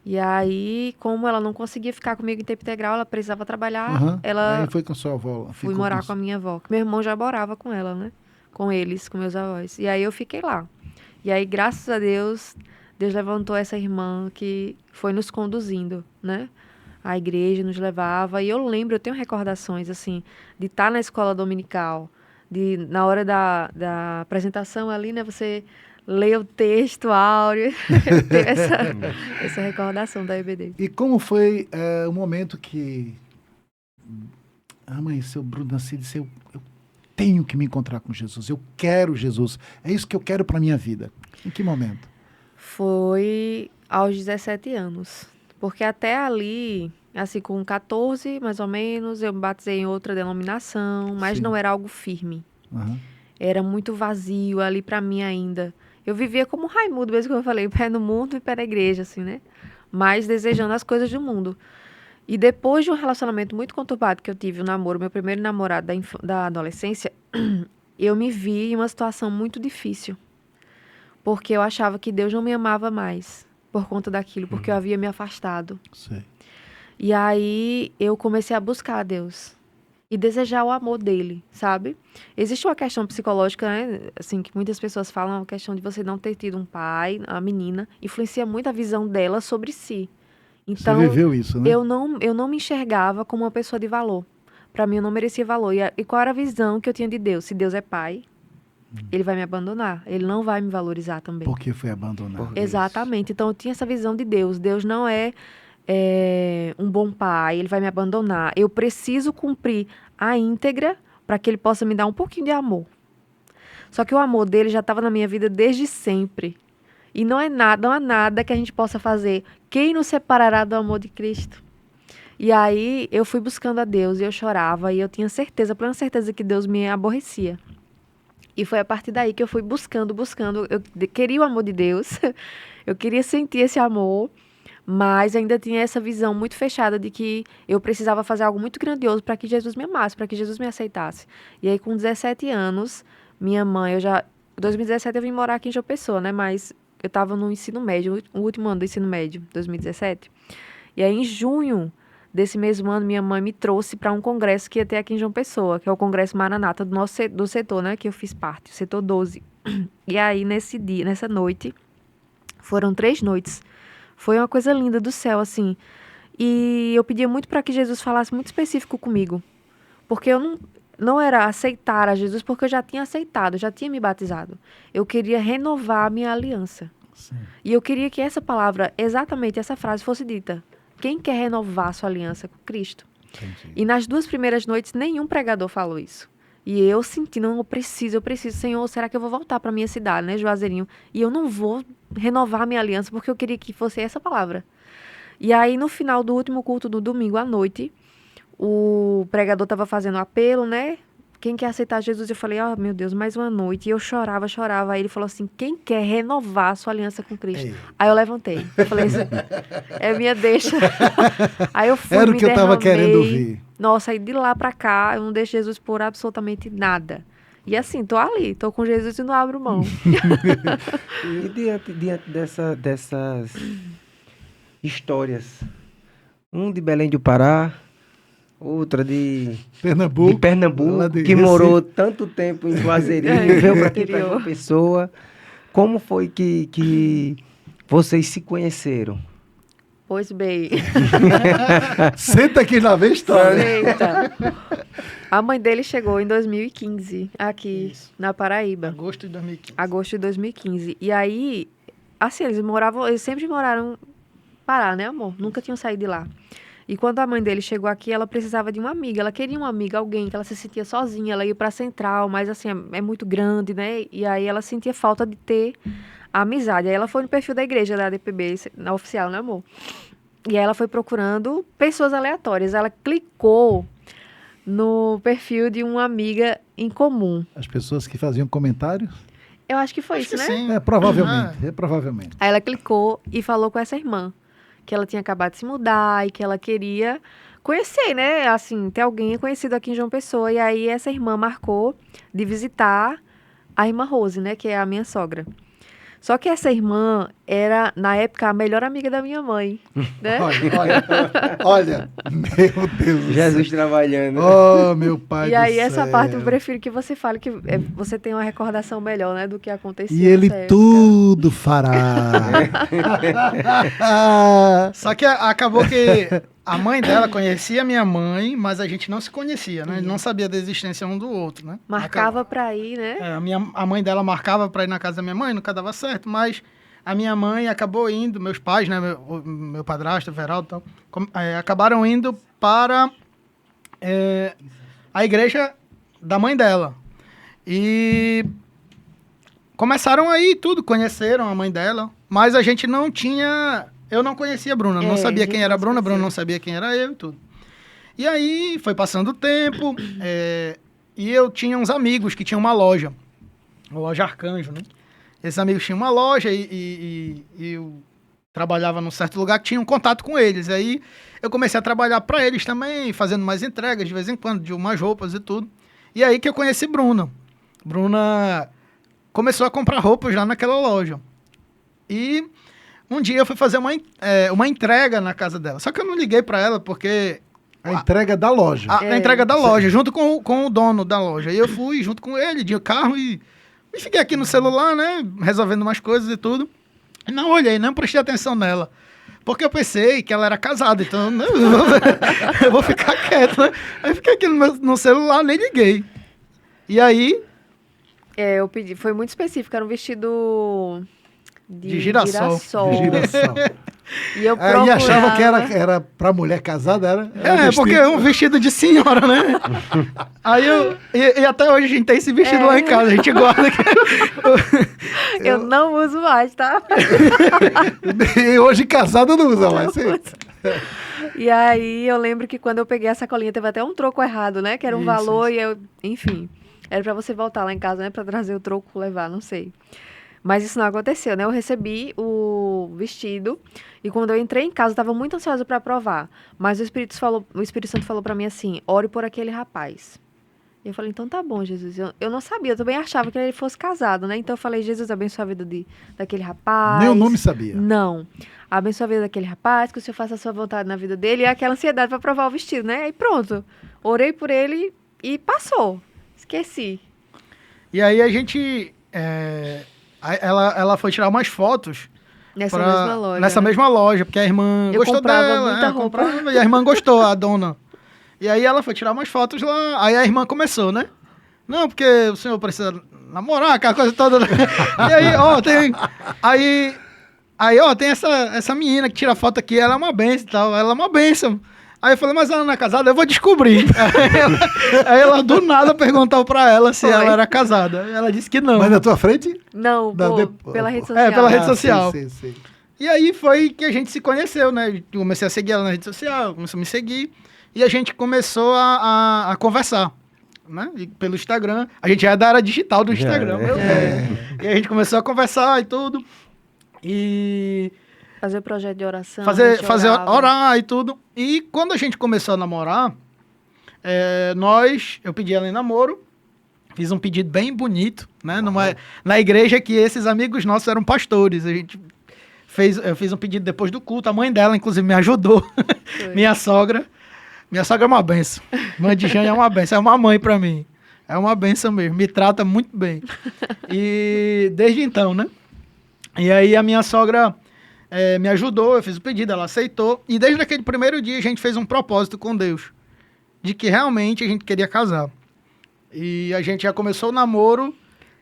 C: E aí, como ela não conseguia ficar comigo em tempo integral, ela precisava trabalhar, ela...
B: Aí foi com sua avó.
C: Fui morar com a minha avó. Meu irmão já morava com ela, né? Com eles, com meus avós. E aí eu fiquei lá. E aí, graças a Deus, Deus levantou essa irmã que foi nos conduzindo, né? A igreja nos levava. E eu tenho recordações, assim, de estar na escola dominical, na hora da apresentação ali, né? Você... ler o texto áureo, ter essa recordação da EBD.
B: E como foi o momento que a mãe, seu Bruno Nasci disse, eu tenho que me encontrar com Jesus, eu quero Jesus, é isso que eu quero para minha vida. Em que momento?
C: Foi aos 17 anos, porque até ali, assim, com 14, mais ou menos, eu me batizei em outra denominação, mas não era algo firme. Era muito vazio ali para mim ainda. Eu vivia como Raimundo, mesmo que eu falei, pé no mundo e pé na igreja, assim, né? mas desejando as coisas do mundo. E depois de um relacionamento muito conturbado que eu tive, o namoro, meu primeiro namorado da adolescência, eu me vi em uma situação muito difícil. Porque eu achava que Deus não me amava mais por conta daquilo, porque eu havia me afastado.
B: Sei.
C: E aí eu comecei a buscar a Deus e desejar o amor dele, sabe? Existe uma questão psicológica, né? Assim, que muitas pessoas falam, a questão de você não ter tido um pai, a menina, influencia muito a visão dela sobre si. Então,
B: Você viveu isso, né?
C: eu não me enxergava como uma pessoa de valor. Para mim, eu não merecia valor. E qual era a visão que eu tinha de Deus? Se Deus é pai, ele vai me abandonar. Ele não vai me valorizar também.
B: Porque foi abandonado.
C: Exatamente. Então, eu tinha essa visão de Deus. Deus não é um bom pai, ele vai me abandonar. Eu preciso cumprir a íntegra para que ele possa me dar um pouquinho de amor. Só que o amor dele já estava na minha vida desde sempre. E não há nada que a gente possa fazer. Quem nos separará do amor de Cristo? E aí eu fui buscando a Deus e eu chorava e eu tinha certeza, plena certeza que Deus me aborrecia. E foi a partir daí que eu fui buscando. Eu queria o amor de Deus, eu queria sentir esse amor, mas ainda tinha essa visão muito fechada de que eu precisava fazer algo muito grandioso para que Jesus me amasse, para que Jesus me aceitasse. E aí com 17 anos, minha mãe, em 2017 eu vim morar aqui em João Pessoa, né? Mas eu estava no ensino médio, o último ano do ensino médio, 2017. E aí em junho desse mesmo ano, minha mãe me trouxe para um congresso que ia ter aqui em João Pessoa, que é o Congresso Maranata do setor, né? Que eu fiz parte, o setor 12. E aí nessa noite, foram 3 noites. Foi uma coisa linda do céu, assim. E eu pedia muito para que Jesus falasse muito específico comigo. Porque eu não era aceitar a Jesus, porque eu já tinha aceitado, já tinha me batizado. Eu queria renovar a minha aliança.
B: Sim.
C: E eu queria que essa palavra, exatamente essa frase, fosse dita. Quem quer renovar a sua aliança com Cristo?
B: Entendi.
C: E nas 2 primeiras noites, nenhum pregador falou isso. E eu senti, não, eu preciso, Senhor, será que eu vou voltar para minha cidade, né, Juazeirinho? E eu não vou renovar a minha aliança, porque eu queria que fosse essa palavra. E aí, no final do último culto do domingo à noite, o pregador estava fazendo apelo, né? Quem quer aceitar Jesus? Eu falei, meu Deus, mais uma noite. E eu chorava. Aí ele falou assim, quem quer renovar a sua aliança com Cristo?
B: Ei.
C: Aí eu levantei. Eu falei assim, é minha deixa. Aí eu fui,
B: Era o
C: me
B: que eu estava
C: derramei.
B: querendo ouvir.
C: Nossa, aí de lá pra cá, eu não deixo Jesus por absolutamente nada. E assim, tô ali, tô com Jesus e não abro mão.
A: E diante dessas histórias, um de Belém do Pará, outra de Pernambuco,
B: lá de
A: que
B: Recife.
A: morou tanto tempo em Juazeirinho, veio para aqui para
C: interior.
A: João Pessoa. Como foi que vocês se conheceram?
C: Pois bem.
B: Senta aqui na vez história.
C: Eita. A mãe dele chegou em 2015, aqui na Paraíba.
D: Agosto de 2015.
C: Agosto de 2015. E aí, assim, eles sempre moraram em Pará, né, amor? Nunca tinham saído de lá. E quando a mãe dele chegou aqui, ela precisava de uma amiga. Ela queria uma amiga, alguém que ela se sentia sozinha. Ela ia pra Central, mas assim, é muito grande, né? E aí ela sentia falta de ter a amizade. Aí ela foi no perfil da igreja da ADPB, na oficial, né, amor? E aí ela foi procurando pessoas aleatórias. Ela clicou no perfil de uma amiga em comum.
B: As pessoas que faziam comentários?
C: Eu acho que foi
D: Acho
C: isso,
D: que
C: né?
D: sim.
B: Provavelmente.
C: Aí ela clicou e falou com essa irmã, que ela tinha acabado de se mudar e que ela queria conhecer, né? Assim, ter alguém conhecido aqui em João Pessoa. E aí essa irmã marcou de visitar a irmã Rose, né? Que é a minha sogra. Só que essa irmã era, na época, a melhor amiga da minha mãe, né?
B: Olha, meu Deus do
A: Jesus trabalhando.
B: Oh, meu pai
C: E
B: do
C: aí, essa
B: céu.
C: parte eu prefiro que você fale, que você tem uma recordação melhor, né? Do que acontecia
B: E ele
C: nessa época.
B: tudo fará.
D: Só que acabou que a mãe dela conhecia a minha mãe, mas a gente não se conhecia, né? Não sabia da existência um do outro, né?
C: Marcava pra ir, né?
D: A mãe dela marcava para ir na casa da minha mãe, nunca dava certo, mas a minha mãe acabou indo, meus pais, né? Meu padrasto, Veraldo, então, acabaram indo para a igreja da mãe dela. E começaram aí tudo, conheceram a mãe dela, mas a gente não tinha... Eu não conhecia a Bruna, não sabia quem era a Bruna não sabia quem era eu e tudo. E aí foi passando o tempo, e eu tinha uns amigos que tinham uma loja Arcanjo, né? Esses amigos tinham uma loja e trabalhava num certo lugar que tinha um contato com eles. Aí eu comecei a trabalhar para eles também, fazendo mais entregas de vez em quando, de umas roupas e tudo. E aí que eu conheci Bruna. Bruna começou a comprar roupas lá naquela loja. E um dia eu fui fazer uma entrega na casa dela. Só que eu não liguei para ela porque...
B: A entrega da loja.
D: A entrega da loja, junto com o dono da loja. E eu fui junto com ele, de carro, e fiquei aqui no celular, né? Resolvendo umas coisas e tudo. E não olhei, não prestei atenção nela. Porque eu pensei que ela era casada, então eu vou ficar quieto, né? Aí fiquei aqui no celular, nem liguei. E aí...
C: Eu pedi, foi muito específico, era um vestido
D: de girassol.
B: De girassol.
C: E eu
B: E
C: procurava...
B: achava que era pra mulher casada, era
D: Porque é um vestido de senhora, né? Aí e até hoje a gente tem esse vestido lá em casa, a gente guarda aqui.
C: Eu não uso mais, tá?
B: E hoje casada não usa mais. Sim.
C: E aí eu lembro que quando eu peguei a sacolinha teve até um troco errado, né? Que era um valor e eu... Enfim, era pra você voltar lá em casa, né? Pra trazer o troco, levar, não sei. Mas isso não aconteceu, né? Eu recebi o vestido e quando eu entrei em casa, eu estava muito ansiosa para provar. Mas o Espírito Santo falou para mim assim, ore por aquele rapaz. E eu falei, então tá bom, Jesus. Eu não sabia, eu também achava que ele fosse casado, né? Então eu falei, Jesus, abençoa a vida daquele rapaz.
B: Nem o nome sabia.
C: Não. Abençoa a vida daquele rapaz, que o Senhor faça a sua vontade na vida dele. E aquela ansiedade para provar o vestido, né? Aí pronto. Orei por ele e passou. Esqueci.
D: E aí a gente... Ela foi tirar umas fotos nessa mesma loja, porque a irmã gostou dela.
C: Muita roupa.
D: E a irmã gostou, a dona. E aí ela foi tirar umas fotos lá, aí a irmã começou, né? Não, porque o senhor precisa namorar, aquela coisa toda. E aí, tem essa menina que tira foto aqui, ela é uma benção e tal, ela é uma benção. Aí eu falei, mas ela não é casada? Eu vou descobrir. Aí ela do nada perguntou pra ela se ela era casada. Ela disse que não.
B: Mas na tua frente?
C: Não, pela rede social.
D: Pela rede social.
B: Sim.
D: E aí foi que a gente se conheceu, né? Eu comecei a seguir ela na rede social, começou a me seguir. E a gente começou a conversar, né? E pelo Instagram. A gente já é da área digital do Instagram. E a gente começou a conversar e tudo. E...
C: Fazer projeto de oração.
D: Orar e tudo. E quando a gente começou a namorar, eu pedi ela em namoro, fiz um pedido bem bonito, né? Na igreja que esses amigos nossos eram pastores. Eu fiz um pedido depois do culto, a mãe dela, inclusive, me ajudou. Minha sogra é uma benção. Mãe de Jane é uma benção, é uma mãe pra mim. É uma benção mesmo, me trata muito bem. E desde então, né? E aí a minha sogra... me ajudou, eu fiz o pedido, ela aceitou. E desde aquele primeiro dia a gente fez um propósito com Deus. De que realmente a gente queria casar. E a gente já começou o namoro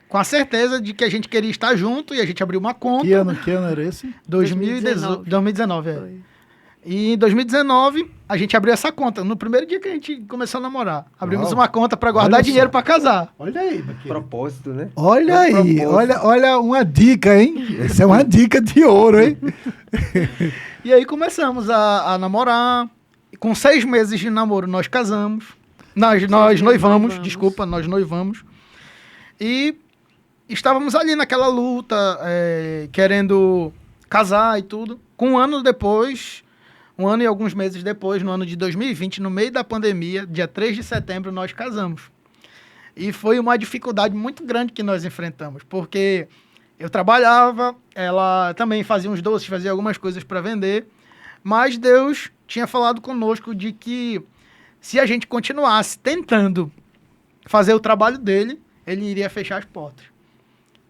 D: com a certeza de que a gente queria estar junto. E a gente abriu uma conta.
B: Que ano era esse?
D: 2019, é. E em 2019 a gente abriu essa conta. No primeiro dia que a gente começou a namorar. Abrimos uma conta para guardar dinheiro para casar.
B: Olha aí,
A: propósito, né?
B: Olha aí, olha uma dica, hein? Essa é uma dica de ouro, hein?
D: E aí começamos a namorar. Com 6 meses de namoro nós casamos. Nós noivamos, desculpa, nós noivamos. E estávamos ali naquela luta, querendo casar e tudo. Com um ano e alguns meses depois, no ano de 2020, no meio da pandemia, dia 3 de setembro, nós casamos. E foi uma dificuldade muito grande que nós enfrentamos, porque eu trabalhava, ela também fazia uns doces, fazia algumas coisas para vender, mas Deus tinha falado conosco de que se a gente continuasse tentando fazer o trabalho dele, ele iria fechar as portas.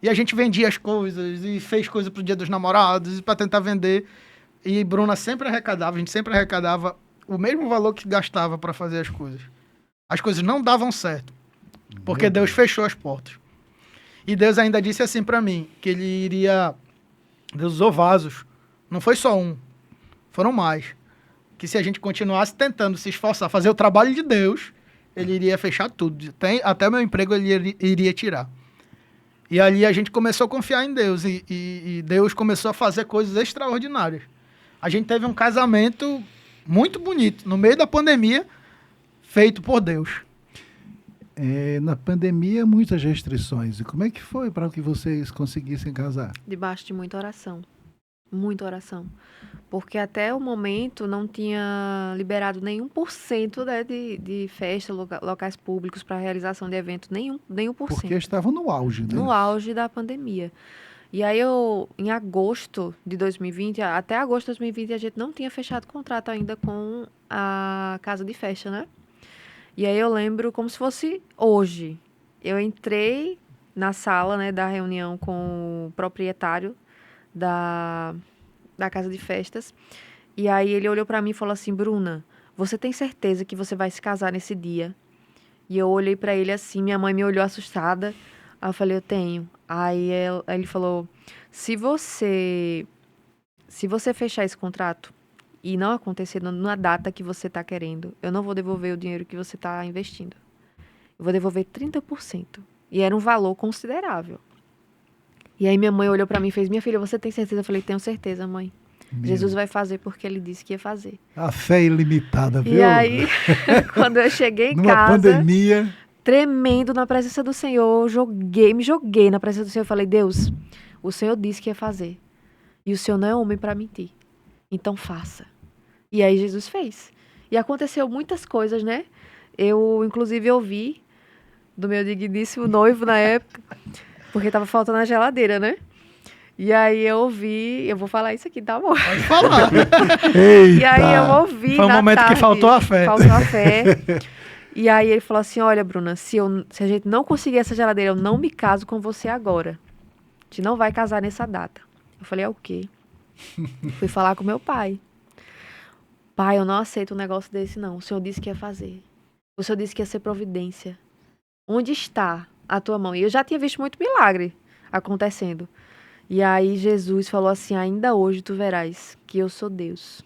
D: E a gente vendia as coisas e fez coisa pro Dia dos Namorados para tentar vender. E Bruna sempre arrecadava, a gente sempre arrecadava o mesmo valor que gastava para fazer as coisas. As coisas não davam certo, porque Deus fechou as portas. E Deus ainda disse assim para mim, que Deus usou vasos, não foi só um, foram mais. Que se a gente continuasse tentando se esforçar, fazer o trabalho de Deus, ele iria fechar tudo. Até o meu emprego ele iria tirar. E ali a gente começou a confiar em Deus, e Deus começou a fazer coisas extraordinárias. A gente teve um casamento muito bonito, no meio da pandemia, feito por Deus.
B: Na pandemia, muitas restrições. E como é que foi para que vocês conseguissem casar?
C: Debaixo de muita oração. Muita oração. Porque até o momento não tinha liberado nenhum por cento, né, de festa, locais públicos para realização de evento, nenhum por
B: Porque
C: cento.
B: estavam no auge, né?
C: No auge da pandemia. E aí em agosto de 2020, até agosto de 2020, a gente não tinha fechado contrato ainda com a casa de festa, né? E aí eu lembro como se fosse hoje. Eu entrei na sala, né, da reunião com o proprietário da casa de festas. E aí ele olhou pra mim e falou assim: Bruna, você tem certeza que você vai se casar nesse dia? E eu olhei pra ele assim, minha mãe me olhou assustada. Aí eu falei: eu tenho. Aí ele falou: se você fechar esse contrato e não acontecer na data que você tá querendo, eu não vou devolver o dinheiro que você tá investindo. Eu vou devolver 30%. E era um valor considerável. E aí minha mãe olhou pra mim e fez: minha filha, você tem certeza? Eu falei: tenho certeza, mãe. Jesus vai fazer porque ele disse que ia fazer.
B: A fé ilimitada, viu?
C: E aí, quando eu cheguei em
B: Numa
C: casa,
B: pandemia.
C: tremendo na presença do Senhor, me joguei na presença do Senhor e falei: Deus, o Senhor disse que ia fazer. E o Senhor não é homem para mentir. Então faça. E aí Jesus fez. E aconteceu muitas coisas, né? Eu, inclusive, ouvi do meu digníssimo noivo na época, porque tava faltando a geladeira, né? E aí eu ouvi, eu vou falar isso aqui, tá bom?
D: Pode falar.
C: E aí eu ouvi
D: Foi um
C: na
D: momento
C: tarde,
D: que faltou a fé.
C: Faltou a fé. E aí ele falou assim: olha, Bruna, se a gente não conseguir essa geladeira, eu não me caso com você agora. A gente não vai casar nessa data. Eu falei: é o quê? Fui falar com meu pai. Pai, eu não aceito um negócio desse, não. O Senhor disse que ia fazer. O Senhor disse que ia ser providência. Onde está a tua mão? E eu já tinha visto muito milagre acontecendo. E aí Jesus falou assim: ainda hoje tu verás que eu sou Deus.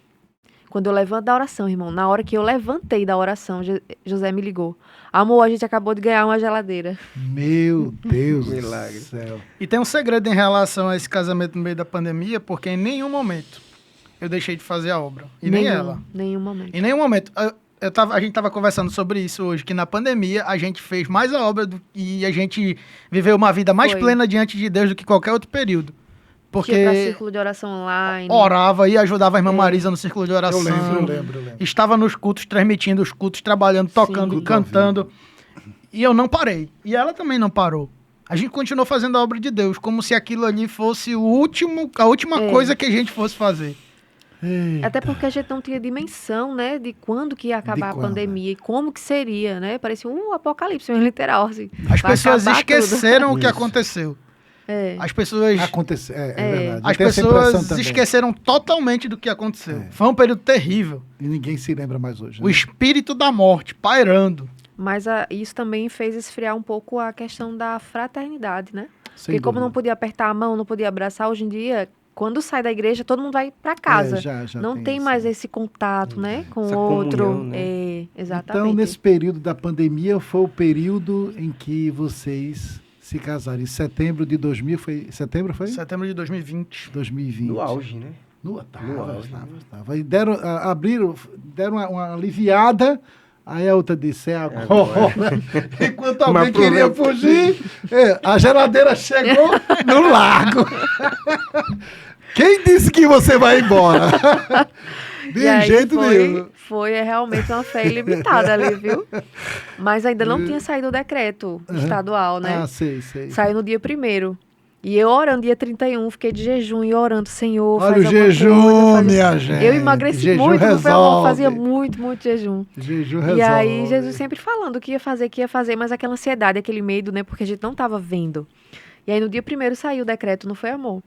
C: Quando eu levanto da oração, irmão, na hora que eu levantei da oração, José me ligou: amor, a gente acabou de ganhar uma geladeira.
B: Meu Deus
A: Milagre.
B: do céu.
D: E tem um segredo em relação a esse casamento no meio da pandemia, porque em nenhum momento eu deixei de fazer a obra. E nem ela.
C: Nenhum momento.
D: Em nenhum momento. A gente estava conversando sobre isso hoje, que na pandemia a gente fez mais a obra e a gente viveu uma vida mais
C: Foi.
D: plena diante de Deus do que qualquer outro período.
C: Tinha pra
D: Porque
C: círculo de oração online.
D: orava e ajudava a irmã Marisa no círculo de oração.
B: Eu lembro.
D: Estava nos cultos, transmitindo os cultos, trabalhando, tocando,
C: Sim.
D: cantando. E eu não parei. E ela também não parou. A gente continuou fazendo a obra de Deus, como se aquilo ali fosse a última coisa que a gente fosse fazer.
C: Até porque a gente não tinha dimensão, né, de quando que ia acabar a
B: quando,
C: pandemia e como que seria, né? Parecia um apocalipse, um literal, assim.
D: As
C: Vai
D: pessoas
C: acabar
D: esqueceram o que
B: Isso.
D: aconteceu.
C: É.
D: As pessoas,
B: Aconteceu. É verdade.
D: as
B: Eu tenho essa impressão
D: pessoas
B: também.
D: esqueceram totalmente do que aconteceu.
B: É.
D: Foi um período terrível.
B: E ninguém se lembra mais hoje.
D: O
B: né?
D: espírito da morte pairando.
C: Mas isso também fez esfriar um pouco a questão da fraternidade, né?
B: Sem
C: Porque como
B: dúvida.
C: não podia apertar a mão, não podia abraçar, hoje em dia, quando sai da igreja, todo mundo vai para casa.
B: Já
C: não tem
B: isso,
C: mais
B: né?
C: esse contato, né, com
A: Essa
C: o outro.
A: comunhão, né?
C: É, exatamente.
B: Então, nesse período da pandemia, foi o período em que vocês se casaram. Em setembro de 2000, foi? Setembro foi?
D: Setembro de 2020.
B: 2020.
A: No auge, né?
B: No
A: auge,
B: tava. E deram uma aliviada. Aí a outra disse: é agora. Enquanto alguém
A: Mas
B: queria fugir, a geladeira chegou no lago. Quem disse que você vai embora?
C: E
B: De
C: aí
B: jeito nenhum.
C: foi realmente uma fé ilimitada ali, viu? Mas ainda não tinha saído o decreto estadual, né?
B: Ah, sei.
C: Saiu no dia 1º. E eu orando, dia 31, fiquei de jejum e orando: Senhor,
B: Olha
C: faz
B: o
C: alguma
B: jejum,
C: coisa, faz
B: minha
C: isso.
B: gente.
C: Eu emagreci
B: Jejum
C: muito, não foi, amor?
B: resolve.
C: Fazia muito jejum.
B: Jejum
C: E
B: resolve.
C: aí, Jesus sempre falando que ia fazer, mas aquela ansiedade, aquele medo, né? Porque a gente não estava vendo. E aí, no dia 1º saiu o decreto, não foi, amor?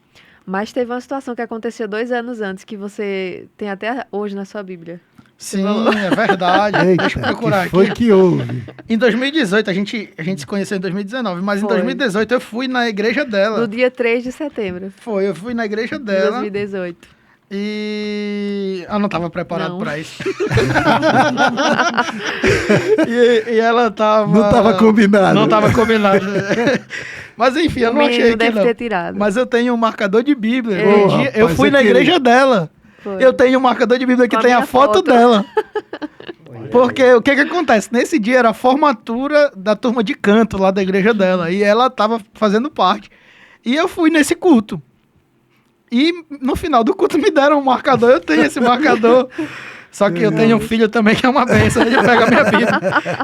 C: Mas teve uma situação que aconteceu 2 anos antes, que você tem até hoje na sua Bíblia.
D: Sim, é verdade.
B: Eita,
D: Deixa eu procurar
B: que foi
D: aqui.
B: que houve?
D: Em 2018, a gente se conheceu em 2019, mas em
C: Foi.
D: 2018 eu fui na igreja dela.
C: No dia 3 de setembro
D: Eu fui na igreja
C: de
D: dela
C: 2018.
D: e eu não estava preparado
C: Não.
D: para isso. e ela tava...
B: Não estava combinado.
D: Não estava combinado. Mas enfim, eu
C: O
D: não achei
C: menino
D: que
C: deve
D: não.
C: ter tirado.
D: Mas eu tenho um marcador de Bíblia.
C: É.
D: No dia- eu
B: Rapaz,
D: fui na
B: aquele-
D: igreja dela.
C: Foi.
D: Eu tenho um marcador de Bíblia que
C: Com a
D: tem a
C: minha
D: foto
C: foto.
D: dela. Porque o que acontece? Nesse dia era a formatura da turma de canto lá da igreja dela. E ela tava fazendo parte. E eu fui nesse culto. E no final do culto me deram um marcador, eu tenho esse marcador. Só que eu tenho um filho também que é uma benção, ele pega a minha Bíblia.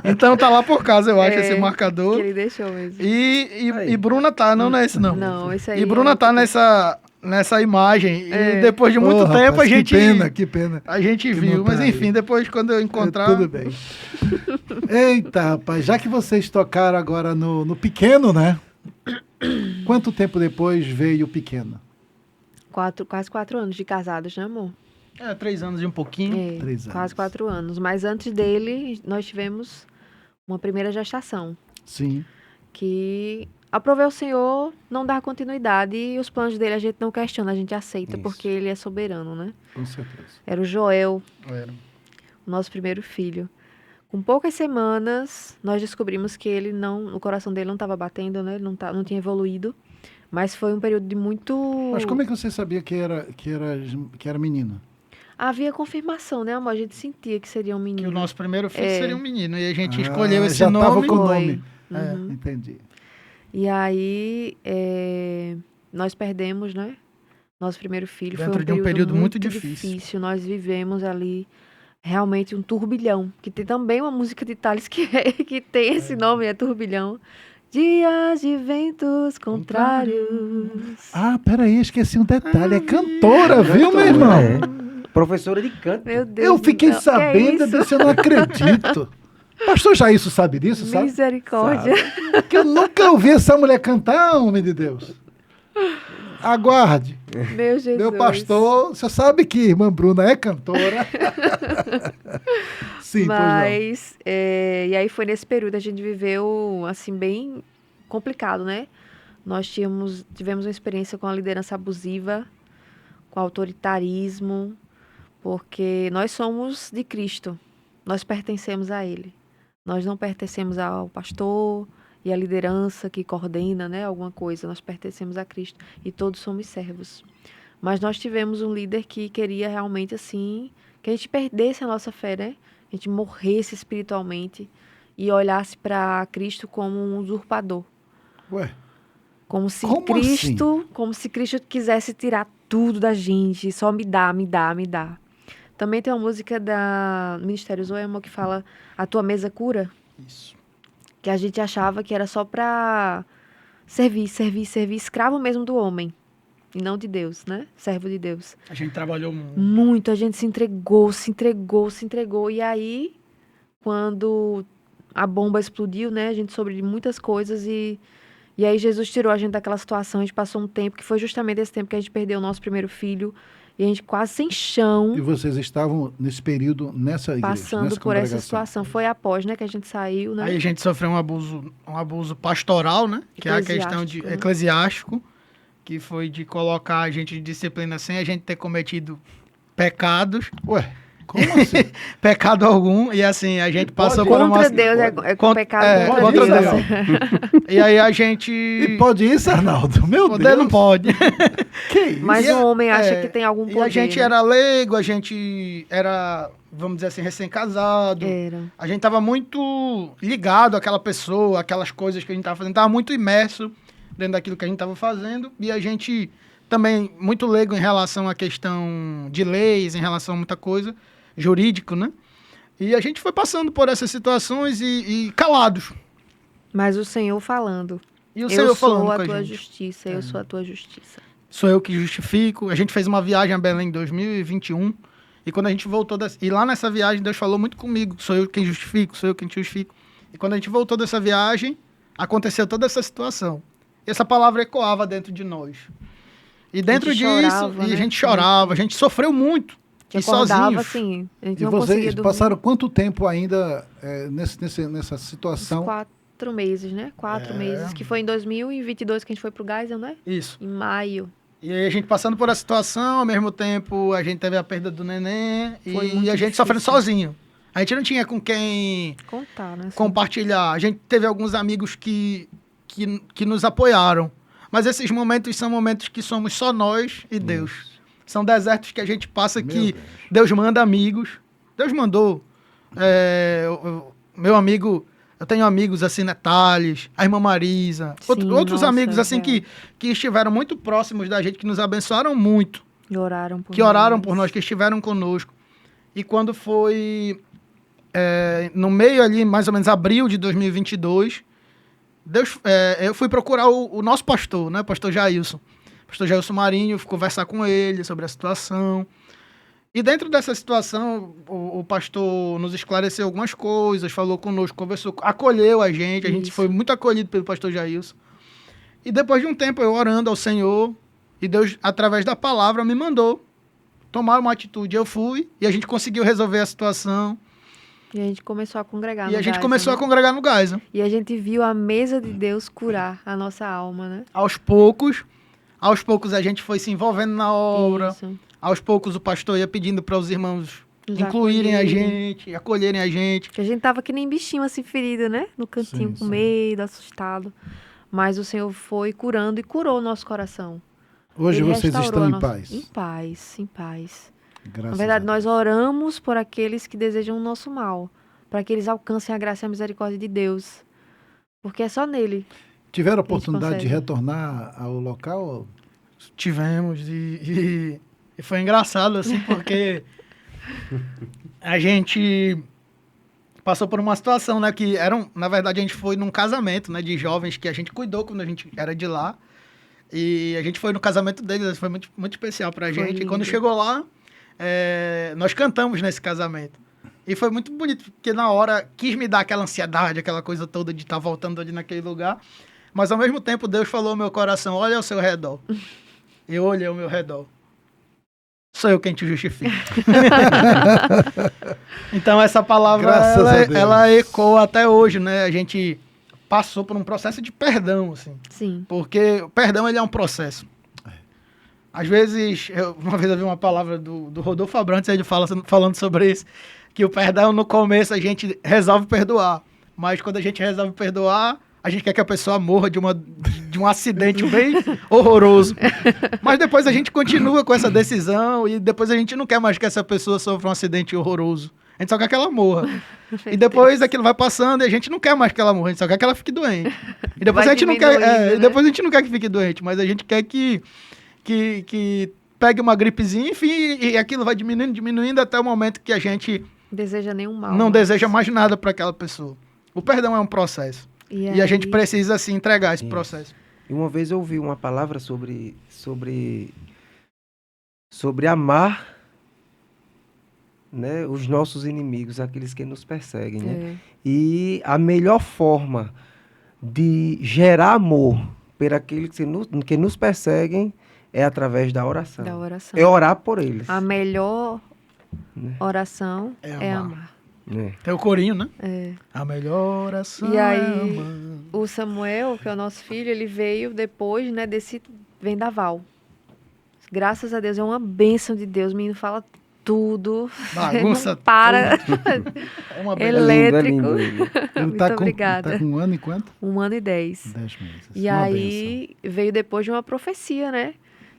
D: Então tá lá por casa, eu acho, esse marcador.
C: Que ele deixou mesmo.
D: E Bruna tá, não é esse não.
C: Não, esse aí.
D: E Bruna tá nessa imagem. E depois de muito tempo
B: rapaz,
D: a gente...
B: Que pena.
D: A gente
B: Que
D: viu, mas
B: vontade.
D: enfim, depois quando eu encontrar...
B: Tudo bem. Eita, rapaz, já que vocês tocaram agora no pequeno, né? Quanto tempo depois veio o pequeno?
C: Quase 4 anos de casados, né, amor?
D: 3 anos e um pouquinho.
B: 3 anos.
C: Quase 4 anos. Mas antes dele, nós tivemos uma primeira gestação.
B: Sim.
C: Que aproveu o Senhor não dar continuidade. E os planos dele a gente não questiona, a gente aceita,
B: Isso.
C: porque ele é soberano, né?
B: Com certeza.
C: Era o Joel,
D: Era.
C: o nosso primeiro filho. Com poucas semanas, nós descobrimos que o coração dele não estava batendo, né? Ele não tinha evoluído. Mas foi um período de muito...
B: Mas como é que você sabia que era menino?
C: Havia confirmação, né, amor? A gente sentia que seria um
D: Que
C: menino.
D: o nosso primeiro filho seria um menino. E a gente escolheu esse
B: já
D: nome.
B: Tava com o
C: Foi.
B: nome.
C: Uhum.
B: Entendi.
C: E aí, nós perdemos, né? Nosso primeiro filho.
D: Dentro
C: Foi um
D: de um período muito
C: difícil. Nós vivemos ali realmente um turbilhão. Que tem também uma música de Thales que tem esse nome, é Turbilhão. Dias de ventos contrários.
B: Ah, peraí, esqueci um detalhe. É cantora, viu, meu irmão?
A: É. Professora de canto.
C: Meu Deus
B: Eu
C: do
B: fiquei
C: céu, que é
B: sabendo
C: isso?
B: disso, eu não acredito. Pastor Jair sabe disso, sabe?
C: Misericórdia.
B: Sabe? Que eu nunca ouvi essa mulher cantar, homem de Deus. Aguarde.
C: Meu Jesus.
B: Meu pastor, você sabe que irmã Bruna é cantora. Sim,
C: Mas, e aí foi nesse período, a gente viveu, assim, bem complicado, né? Nós tivemos uma experiência com a liderança abusiva, com autoritarismo, porque nós somos de Cristo, nós pertencemos a Ele. Nós não pertencemos ao pastor e à liderança que coordena, né, alguma coisa, nós pertencemos a Cristo e todos somos servos. Mas nós tivemos um líder que queria realmente, assim, que a gente perdesse a nossa fé, né? A gente morresse espiritualmente e olhasse para Cristo como um usurpador.
B: Ué,
C: Como se
B: Como
C: Cristo quisesse tirar tudo da gente, só me dá, me dá, me dá. Também tem uma música da Ministério Zoema que fala A Tua Mesa Cura,
D: Isso.
C: que a gente achava que era só para servir, escravo mesmo do homem, e não de Deus, né? Servo de Deus.
D: A gente trabalhou muito.
C: Muito, a gente se entregou. E aí, quando a bomba explodiu, né? A gente soube de muitas coisas e aí Jesus tirou a gente daquela situação. A gente passou um tempo, que foi justamente esse tempo que a gente perdeu o nosso primeiro filho. E a gente quase sem chão,
B: e vocês estavam nesse período nessa igreja,
C: passando
B: nessa
C: por essa
B: congregação.
C: situação. Foi após, né, que a gente saiu, né?
D: Aí a gente sofreu um abuso pastoral, né? Que é a questão de
C: Eclesiástico, né?
D: eclesiástico, que foi de colocar a gente de disciplina sem a gente ter cometido pecados,
B: Ué, como assim?
D: pecado algum, e assim, a gente passou por uma...
C: Contra Deus, é pecado
D: contra
C: contra
D: Deus.
C: Deus.
D: E aí a gente...
B: E pode isso, Arnaldo? Meu
D: Poder
B: Deus.
D: não pode.
B: Que isso?
C: Mas
D: E
C: o homem acha
D: é,
C: que tem algum poder.
D: E a gente
C: né?
D: era leigo, a gente era, vamos dizer assim, recém-casado.
C: Era.
D: A gente tava muito ligado àquela pessoa, aquelas coisas que a gente tava fazendo. Tava muito imerso dentro daquilo que a gente tava fazendo. E a gente também muito leigo em relação à questão de leis, em relação a muita coisa, jurídico, né? E a gente foi passando por essas situações e calados.
C: Mas o Senhor falando.
D: E o
C: Eu
D: Senhor falando
C: sou
D: com
C: a
D: a
C: tua
D: gente.
C: justiça, eu sou a tua justiça.
D: Sou eu que justifico. A gente fez uma viagem a Belém em 2021. E quando a gente voltou... E lá nessa viagem, Deus falou muito comigo. Sou eu quem justifico, sou eu quem te justifico. E quando a gente voltou dessa viagem, aconteceu toda essa situação. E essa palavra ecoava dentro de nós. E dentro disso,
C: chorava,
D: e a
C: né?
D: gente chorava, a gente sofreu muito.
C: Que
D: E
C: acordava
D: sozinhos.
C: assim, a gente
B: E
C: não conseguia
B: vocês
C: dormir.
B: passaram quanto tempo ainda nessa
C: Uns
B: situação?
C: 4 meses, né? 4 meses, que foi em 2022 que a gente foi pro Geisel, né?
D: Isso.
C: Em maio.
D: E aí a gente passando por essa situação, ao mesmo tempo a gente teve a perda do neném.
C: Foi
D: E
C: muito
D: a gente
C: difícil.
D: sofrendo sozinho. A gente não tinha com quem
C: Contar, né? assim.
D: compartilhar. A gente teve alguns amigos que nos apoiaram. Mas esses momentos são momentos que somos só nós e Deus. São desertos que a gente passa que Deus manda amigos. Deus mandou. Meu amigo Eu tenho amigos assim, né, Thales, a irmã Marisa,
C: Sim,
D: outros
C: nossa,
D: amigos assim
C: é.
D: que estiveram muito próximos da gente, que nos abençoaram muito,
C: E oraram por
D: que oraram por nós, que estiveram conosco. E quando foi no meio ali, mais ou menos abril de 2022, eu fui procurar o nosso pastor, né, pastor Jailson. Pastor Jailson Marinho, fui conversar com ele sobre a situação. E dentro dessa situação, o pastor nos esclareceu algumas coisas, falou conosco, conversou, acolheu a gente
C: Isso.
D: foi muito acolhido pelo pastor Jailson. E depois de um tempo eu orando ao Senhor, e Deus, através da palavra, me mandou tomar uma atitude. Eu fui, e a gente conseguiu resolver a situação,
C: E a gente começou a congregar
D: e
C: no
D: a gente
C: Geisel,
D: começou
C: né?
D: a congregar no Geisel.
C: E a gente viu a mesa de Deus curar a nossa alma, né?
D: Aos poucos a gente foi se envolvendo na obra,
C: Isso.
D: aos poucos o pastor ia pedindo para os irmãos
C: Nos
D: incluírem a
C: acolherem.
D: gente, acolherem a gente.
C: Que a gente tava que nem bichinho assim ferido, né? No cantinho,
B: Sim,
C: com
B: sim.
C: medo, assustado. Mas o Senhor foi curando e curou o nosso coração.
B: Hoje
C: Ele
B: vocês
C: restaurou
B: estão
C: a
B: em
C: nossa-
B: paz.
C: Em paz, em paz.
B: Graças
C: Na verdade,
B: a
C: nós
B: Deus.
C: oramos por aqueles que desejam o nosso mal, para que eles alcancem a graça e a misericórdia de Deus. Porque é só nele.
B: Tiveram a
C: a gente
B: oportunidade de
C: consegue.
B: retornar ao local?
D: Tivemos e foi engraçado, assim, porque a gente passou por uma situação, né, na verdade, a gente foi num casamento, né, de jovens que a gente cuidou quando a gente era de lá, e a gente foi no casamento deles, foi muito, muito especial pra
C: Foi
D: gente, e quando
C: lindo.
D: chegou lá, nós cantamos nesse casamento. E foi muito bonito, porque na hora quis me dar aquela ansiedade, aquela coisa toda de estar voltando ali naquele lugar, mas ao mesmo tempo Deus falou ao meu coração, olha ao seu redor. Eu olhei ao meu redor. Sou eu quem te justifica. Então essa palavra,
B: Graças a Deus.
D: ela ecoa até hoje, né? A gente passou por um processo de perdão, assim.
C: Sim.
D: Porque o perdão, ele é um processo. Às vezes, uma vez eu vi uma palavra do Rodolfo Abrantes, ele falando sobre isso, que o perdão, no começo, a gente resolve perdoar. Mas quando a gente resolve perdoar, a gente quer que a pessoa morra de um acidente bem horroroso. Mas depois a gente continua com essa decisão e depois a gente não quer mais que essa pessoa sofra um acidente horroroso. A gente só quer que ela morra. E depois aquilo vai passando e a gente não quer mais que ela morra, a gente só quer que ela fique doente. E depois
C: Vai
D: a gente não quer,
C: diminuindo, né?
D: e depois a gente não quer que fique doente, mas a gente quer que pegue uma gripezinha, enfim, e aquilo vai diminuindo até o momento que a gente
C: Deseja nenhum mal.
D: não
C: mas-
D: deseja mais nada para aquela pessoa. O perdão é um processo. E a
C: aí-
D: gente precisa, assim, entregar esse
A: Isso.
D: processo.
A: E uma vez eu ouvi uma palavra sobre amar, né, os nossos inimigos, aqueles que nos perseguem, né?
C: É.
A: E a melhor forma de gerar amor por aqueles que nos perseguem é através da oração.
C: Da oração.
A: É orar por eles.
C: A melhor
A: Né?
C: oração
D: É
C: é
D: amar.
C: amar.
A: Né?
D: Tem o corinho, né?
C: É.
D: A melhor oração
C: E aí,
D: é amar.
C: o Samuel, que é o nosso filho, ele veio depois, né, desse vendaval. Graças a Deus, é uma bênção de Deus. O menino fala tudo.
D: Bagunça
C: Não para.
D: É uma
C: Ele-
D: beleza.
A: É
C: Elétrico.
A: lindo, é lindo.
B: Ele
C: Muito
B: tá com
C: obrigada.
B: um ano e quanto?
C: 1 ano e 10.
B: 10 meses.
C: E
B: Uma
C: aí veio depois de uma profecia, né?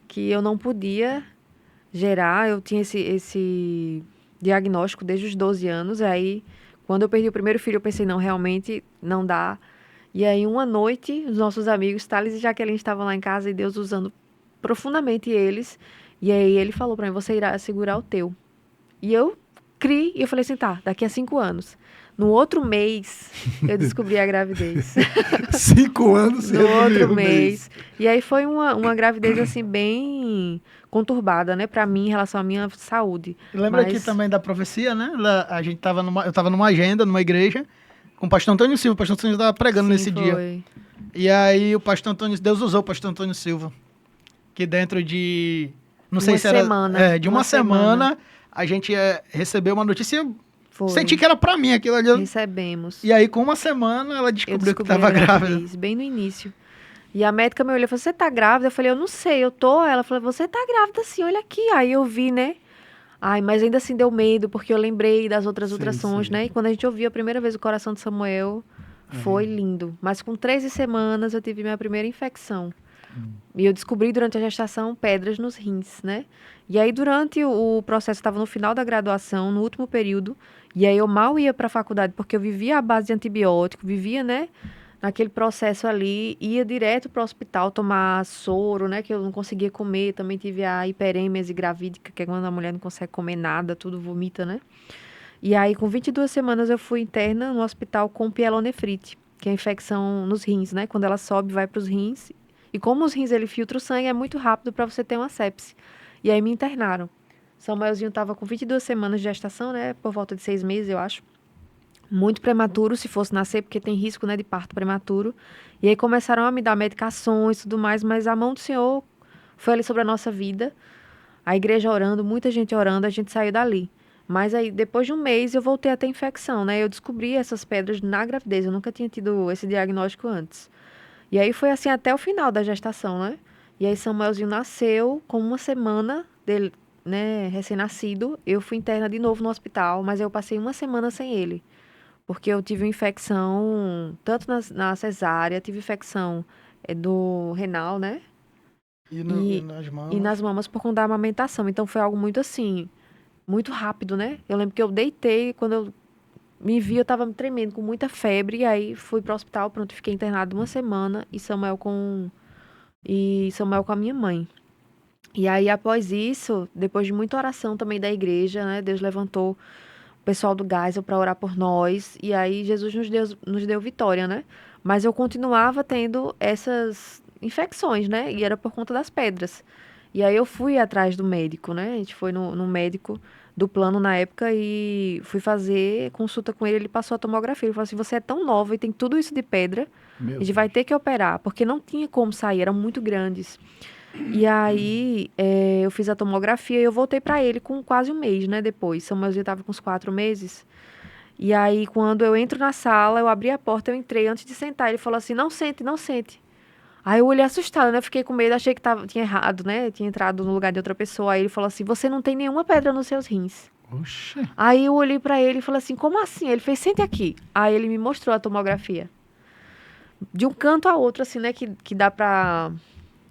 C: Que eu não podia gerar. Eu tinha esse diagnóstico desde os 12 anos. E aí, quando eu perdi o primeiro filho, eu pensei, não, realmente não dá. E aí, uma noite, os nossos amigos, Thales e Jaqueline, estavam lá em casa e Deus usando profundamente eles. E aí, ele falou pra mim, você irá segurar o teu. E eu criei, e eu falei assim, tá, daqui a 5 anos. No outro mês, eu descobri a gravidez.
B: benção. 5 anos
C: No
B: resumiu
C: outro
B: um
C: mês. E aí foi uma gravidez, assim, bem conturbada, né? Pra mim, em relação à minha saúde.
D: Lembra
C: Mas-
D: aqui também da profecia, né? Eu tava numa agenda, numa igreja, com o pastor Antônio Silva. O pastor Antônio estava pregando
C: Sim,
D: nesse dia.
C: foi.
D: E aí o pastor Antônio, Deus usou o pastor Antônio Silva. Que dentro de, não sei
C: Uma
D: se era,
C: semana.
D: de uma
C: Uma
D: semana, a gente recebeu uma notícia,
C: Foi.
D: senti que era pra mim aquilo ali.
C: Recebemos.
D: E aí com uma semana ela
C: Eu
D: descobriu que
C: descobri
D: estava
C: a
D: grávida.
C: gravidez, bem no início. E a médica me olhou e falou, você tá grávida? Eu falei, eu não sei, eu tô. Ela falou, você tá grávida sim, olha aqui. Aí eu vi, né? Ai, mas ainda assim deu medo, porque eu lembrei das outras
B: Sim,
C: ultrassons,
B: sim.
C: né? E quando a gente ouviu a primeira vez o coração de Samuel, foi lindo. Mas com 13 semanas eu tive minha primeira infecção. E eu descobri durante a gestação pedras nos rins, né? E aí, durante o processo, estava no final da graduação, no último período, e aí eu mal ia para a faculdade, porque eu vivia à base de antibiótico, vivia, né, naquele processo ali, ia direto para o hospital tomar soro, né, que eu não conseguia comer, também tive a hiperêmese gravídica, que é quando a mulher não consegue comer nada, tudo vomita, né? E aí, com 22 semanas, eu fui interna no hospital com pielonefrite, que é a infecção nos rins, né? Quando ela sobe, vai para os rins. E como os rins, ele filtra o sangue, é muito rápido para você ter uma sepse. E aí me internaram. Samuelzinho estava com 22 semanas de gestação, né? Por volta de 6 meses, eu acho. Muito prematuro, se fosse nascer, porque tem risco, né, de parto prematuro. E aí começaram a me dar medicações e tudo mais, mas a mão do Senhor foi ali sobre a nossa vida. A igreja orando, muita gente orando, a gente saiu dali. Mas aí, depois de um mês, eu voltei a ter infecção, né? Eu descobri essas pedras na gravidez, eu nunca tinha tido esse diagnóstico antes. E aí foi assim até o final da gestação, né? E aí Samuelzinho nasceu com uma semana dele, né, recém-nascido. Eu fui interna de novo no hospital, mas eu passei uma semana sem ele. Porque eu tive uma infecção, tanto na cesárea, tive infecção do renal, né?
D: E
C: E,
D: nas
C: e
D: mamas.
C: nas mamas por conta da amamentação. Então foi algo muito assim, muito rápido, né? Eu lembro que eu deitei, quando eu me vi, eu tava me tremendo, com muita febre, e aí fui pro hospital, pronto, fiquei internado uma semana, e Samuel com a minha mãe. E aí, após isso, depois de muita oração também da igreja, né, Deus levantou o pessoal do Geisel para orar por nós, e aí Jesus nos deu vitória, né? Mas eu continuava tendo essas infecções, né? E era por conta das pedras. E aí eu fui atrás do médico, né? A gente foi no médico do plano na época e fui fazer consulta com ele. Ele passou a tomografia. Ele falou assim: você é tão nova e tem tudo isso de pedra,
B: Meu
C: a gente vai
B: Deus.
C: ter que operar, porque não tinha como sair, eram muito grandes. E aí eu fiz a tomografia e eu voltei para ele com quase um mês, né? Depois. Samuelzinho estava com uns 4 meses. E aí, quando eu entro na sala, eu abri a porta, eu entrei antes de sentar. Ele falou assim: não sente, não sente. Aí eu olhei assustada, né? Fiquei com medo, achei que tinha errado, né? Tinha entrado no lugar de outra pessoa. Aí ele falou assim: você não tem nenhuma pedra nos seus rins.
B: Oxe.
C: Aí eu olhei pra ele e falei assim: como assim? Ele fez: sente aqui. Aí ele me mostrou a tomografia. De um canto a outro, assim, né? Que dá pra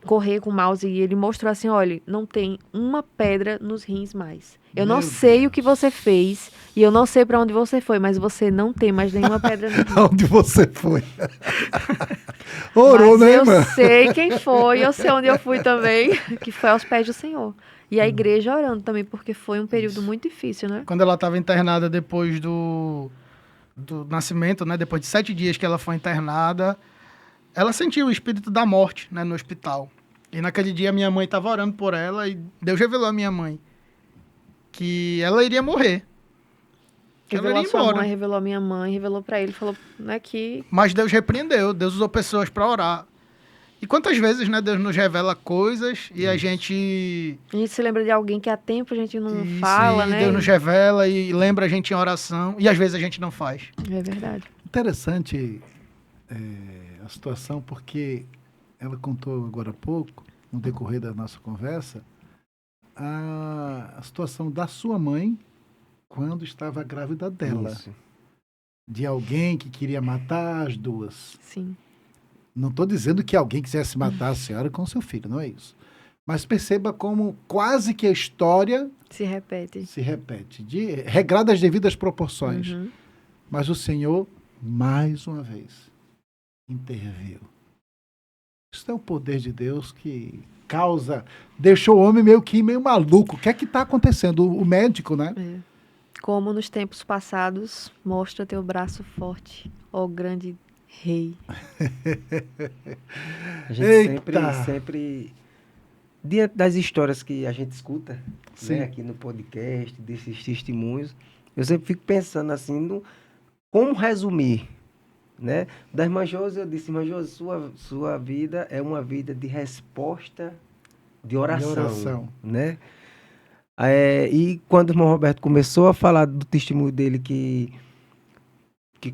C: correr com o mouse. E ele mostrou assim: olha, não tem uma pedra nos rins mais. Eu não
B: Meu
C: sei o que
B: Deus.
C: você fez e eu não sei pra onde você foi, mas você não tem mais nenhuma pedra no rim.
B: Aonde você foi? Orou,
C: Mas
B: né,
C: eu
B: irmã?
C: sei quem foi, eu sei onde eu fui também, que foi aos pés do Senhor. E a igreja orando também, porque foi um período
D: Isso.
C: muito difícil, né?
D: Quando ela estava internada depois do nascimento, né? Depois de 7 dias que ela foi internada, ela sentiu o espírito da morte, né? No hospital. E naquele dia minha mãe estava orando por ela e Deus revelou à minha mãe que ela iria morrer, que ela
C: Revelou
D: iria
C: a sua mãe,
D: embora.
C: revelou a minha mãe, revelou pra ele, falou, né, que
D: Mas Deus repreendeu, Deus usou pessoas para orar. E quantas vezes, né, Deus nos revela coisas e a gente...
C: a gente se lembra de alguém que há tempo a gente não
D: Isso,
C: fala,
D: e Deus
C: né?
D: nos revela e lembra a gente em oração. E às vezes a gente não faz.
C: É verdade.
B: Interessante a situação, porque ela contou agora há pouco, no decorrer da nossa conversa, a situação da sua mãe quando estava grávida dela.
A: Isso.
B: De alguém que queria matar as duas.
C: Sim.
B: Não estou dizendo que alguém quisesse matar a senhora com seu filho, não é isso. Mas perceba como quase que a história
C: Se repete.
B: se repete, regrada as devidas proporções.
C: Uhum.
B: Mas o Senhor, mais uma vez, interviu. Isso é o poder de Deus que deixou o homem meio maluco. O que é que está acontecendo? O médico, né?
C: É. Como nos tempos passados, mostra teu braço forte, ó grande rei.
A: A gente
B: Eita!
A: sempre, diante das histórias que a gente escuta,
B: Sim.
A: né, aqui no podcast, desses testemunhos, eu sempre fico pensando assim, como resumir, né? Da irmã Josi, eu disse: irmã Josi, sua vida é uma vida de resposta de oração, né? E quando o irmão Roberto começou a falar do testemunho dele, que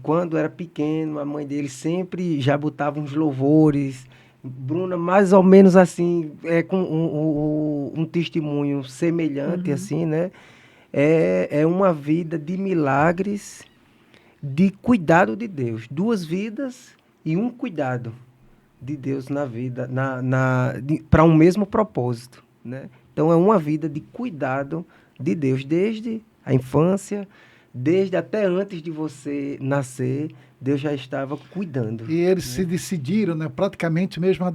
A: quando era pequeno, a mãe dele sempre já botava uns louvores. Bruna, mais ou menos assim, com um testemunho semelhante,
C: Uhum.
A: assim, né? É uma vida de milagres, de cuidado de Deus. 2 vidas e um cuidado, de Deus na vida, para um mesmo propósito, né? Então é uma vida de cuidado de Deus, desde a infância, desde até antes de você nascer, Deus já estava cuidando.
B: E eles se decidiram, né, praticamente mesmo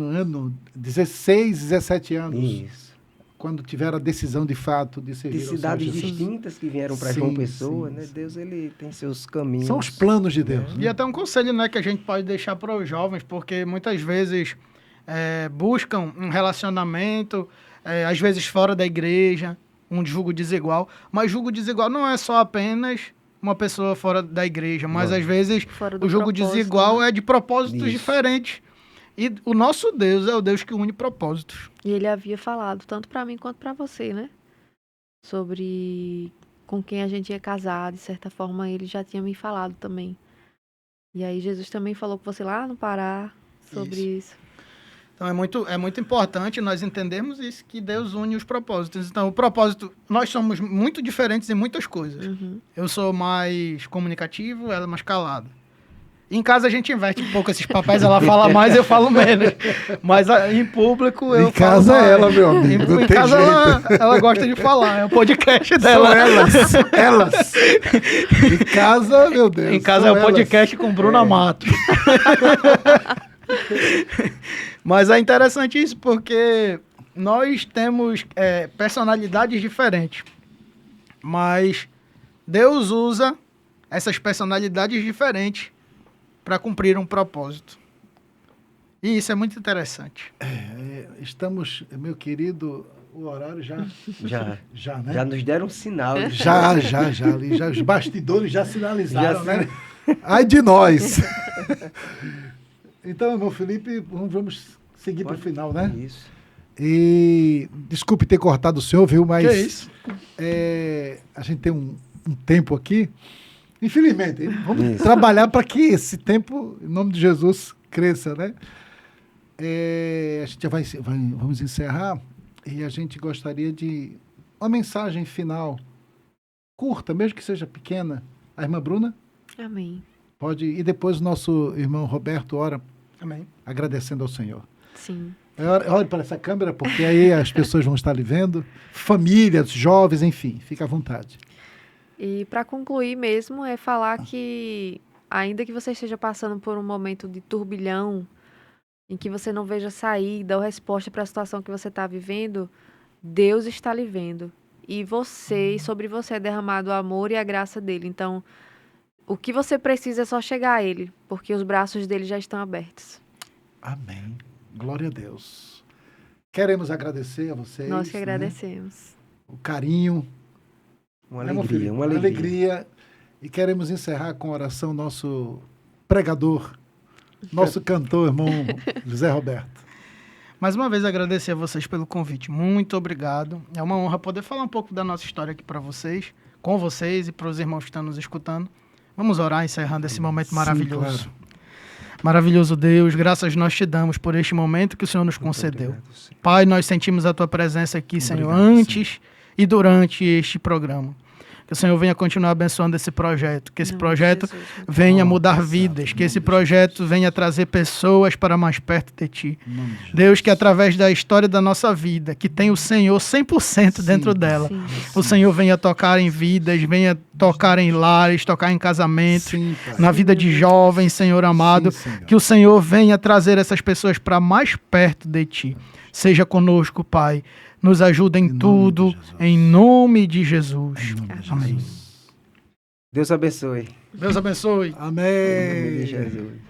B: ano, 16, 17 anos,
A: Isso.
B: quando tiveram a decisão de fato de servir
A: De
B: ao Senhor
A: cidades
B: Jesus.
A: distintas que vieram para
B: Sim,
A: João Pessoa,
B: sim,
A: né?
B: sim.
A: Deus, ele tem seus caminhos.
B: São os planos de Deus.
D: E até um conselho, né, que a gente pode deixar para os jovens, porque muitas vezes buscam um relacionamento, às vezes fora da igreja, um julgo desigual. Mas julgo desigual não é só apenas uma pessoa fora da igreja, mas
A: Não.
D: às vezes
C: Fora do
D: o julgo
C: propósito,
D: desigual
C: né?
D: é de propósitos
A: Isso.
D: diferentes. E o nosso Deus é o Deus que une propósitos.
C: E ele havia falado, tanto para mim quanto para você, né? Sobre com quem a gente ia casar. De certa forma, ele já tinha me falado também. E aí, Jesus também falou com você lá no Pará sobre isso.
D: Então é muito importante nós entendermos isso, que Deus une os propósitos. Então, o propósito, nós somos muito diferentes em muitas coisas.
C: Uhum.
D: Eu sou mais comunicativo, ela é mais calada. Em casa a gente inverte um pouco esses papéis, ela fala mais, eu falo menos. Mas em público eu
B: Em casa
D: falo mais.
B: ela, meu amigo, não
D: Em
B: tem
D: casa
B: jeito.
D: ela gosta de falar, é o podcast
B: São
D: dela.
B: elas. Em casa, meu Deus.
D: Em casa é
B: são
D: o podcast com Bruna Mato. Mas é interessante isso, porque nós temos personalidades diferentes. Mas Deus usa essas personalidades diferentes para cumprir um propósito. E isso é muito interessante.
B: Estamos, meu querido, o horário já, né?
A: Já nos deram um sinal.
B: Já, ali, já os bastidores já sinalizaram, né? Ai de nós! Então, irmão Felipe, vamos seguir para o final, né?
A: Isso.
B: E desculpe ter cortado o senhor, viu? Mas
D: Que isso?
B: a gente tem um tempo aqui. Infelizmente, vamos
A: Isso.
B: trabalhar para que esse tempo, em nome de Jesus, cresça, né? A gente já vamos encerrar e a gente gostaria de uma mensagem final, curta, mesmo que seja pequena. A irmã Bruna
C: Amém.
B: pode, e depois o nosso irmão Roberto ora,
D: Amém.
B: agradecendo ao Senhor.
C: Sim.
B: Olhe para essa câmera, porque aí as pessoas vão estar lhe vendo, famílias, jovens, enfim, fica à vontade.
C: E para concluir mesmo, é falar que, ainda que você esteja passando por um momento de turbilhão, em que você não veja saída ou resposta para a situação que você está vivendo, Deus está lhe vendo. E sobre você é derramado o amor e a graça dele. Então, o que você precisa é só chegar a ele, porque os braços dele já estão abertos.
B: Amém. Glória a Deus. Queremos agradecer a vocês.
C: Nós que
B: né?
C: agradecemos.
B: O carinho.
A: Uma
B: né, meu
A: alegria,
B: filho?
A: uma alegria.
B: E queremos encerrar com a oração nosso pregador, nosso cantor, irmão José Roberto.
D: Mais uma vez agradecer a vocês pelo convite. Muito obrigado. É uma honra poder falar um pouco da nossa história aqui para vocês, com vocês e para os irmãos que estão nos escutando. Vamos orar encerrando esse momento maravilhoso.
B: Sim, claro.
D: Maravilhoso Deus, graças nós te damos por este momento que o Senhor nos concedeu.
A: Obrigado, Senhor.
D: Pai, nós sentimos a tua presença aqui, Senhor,
B: Obrigado,
D: antes e durante este programa. Que o Senhor venha continuar abençoando esse projeto, que esse
C: Em nome de
D: projeto
C: Jesus, meu
D: venha
B: Oh,
D: mudar
B: exato,
D: vidas,
B: em
D: que esse
B: nome de
D: projeto venha trazer pessoas para mais perto de Ti.
B: Em nome de Jesus.
D: Deus, que através da história da nossa vida, que tem o Senhor 100% dentro
B: Sim,
D: dela,
C: Sim.
D: o Senhor venha tocar em vidas, venha tocar em lares, tocar em casamentos,
B: Sim, Pai.
D: na vida de jovens, Senhor amado,
B: Sim, Senhor.
D: que o Senhor venha trazer essas pessoas para mais perto de Ti. Seja conosco, Pai. Nos ajuda em
B: Em nome
D: tudo,
B: de Jesus.
D: em nome de Jesus.
B: Em nome de
D: Amém.
B: Jesus.
A: Deus abençoe.
D: Deus abençoe.
A: Em nome de
B: Amém.
A: Jesus.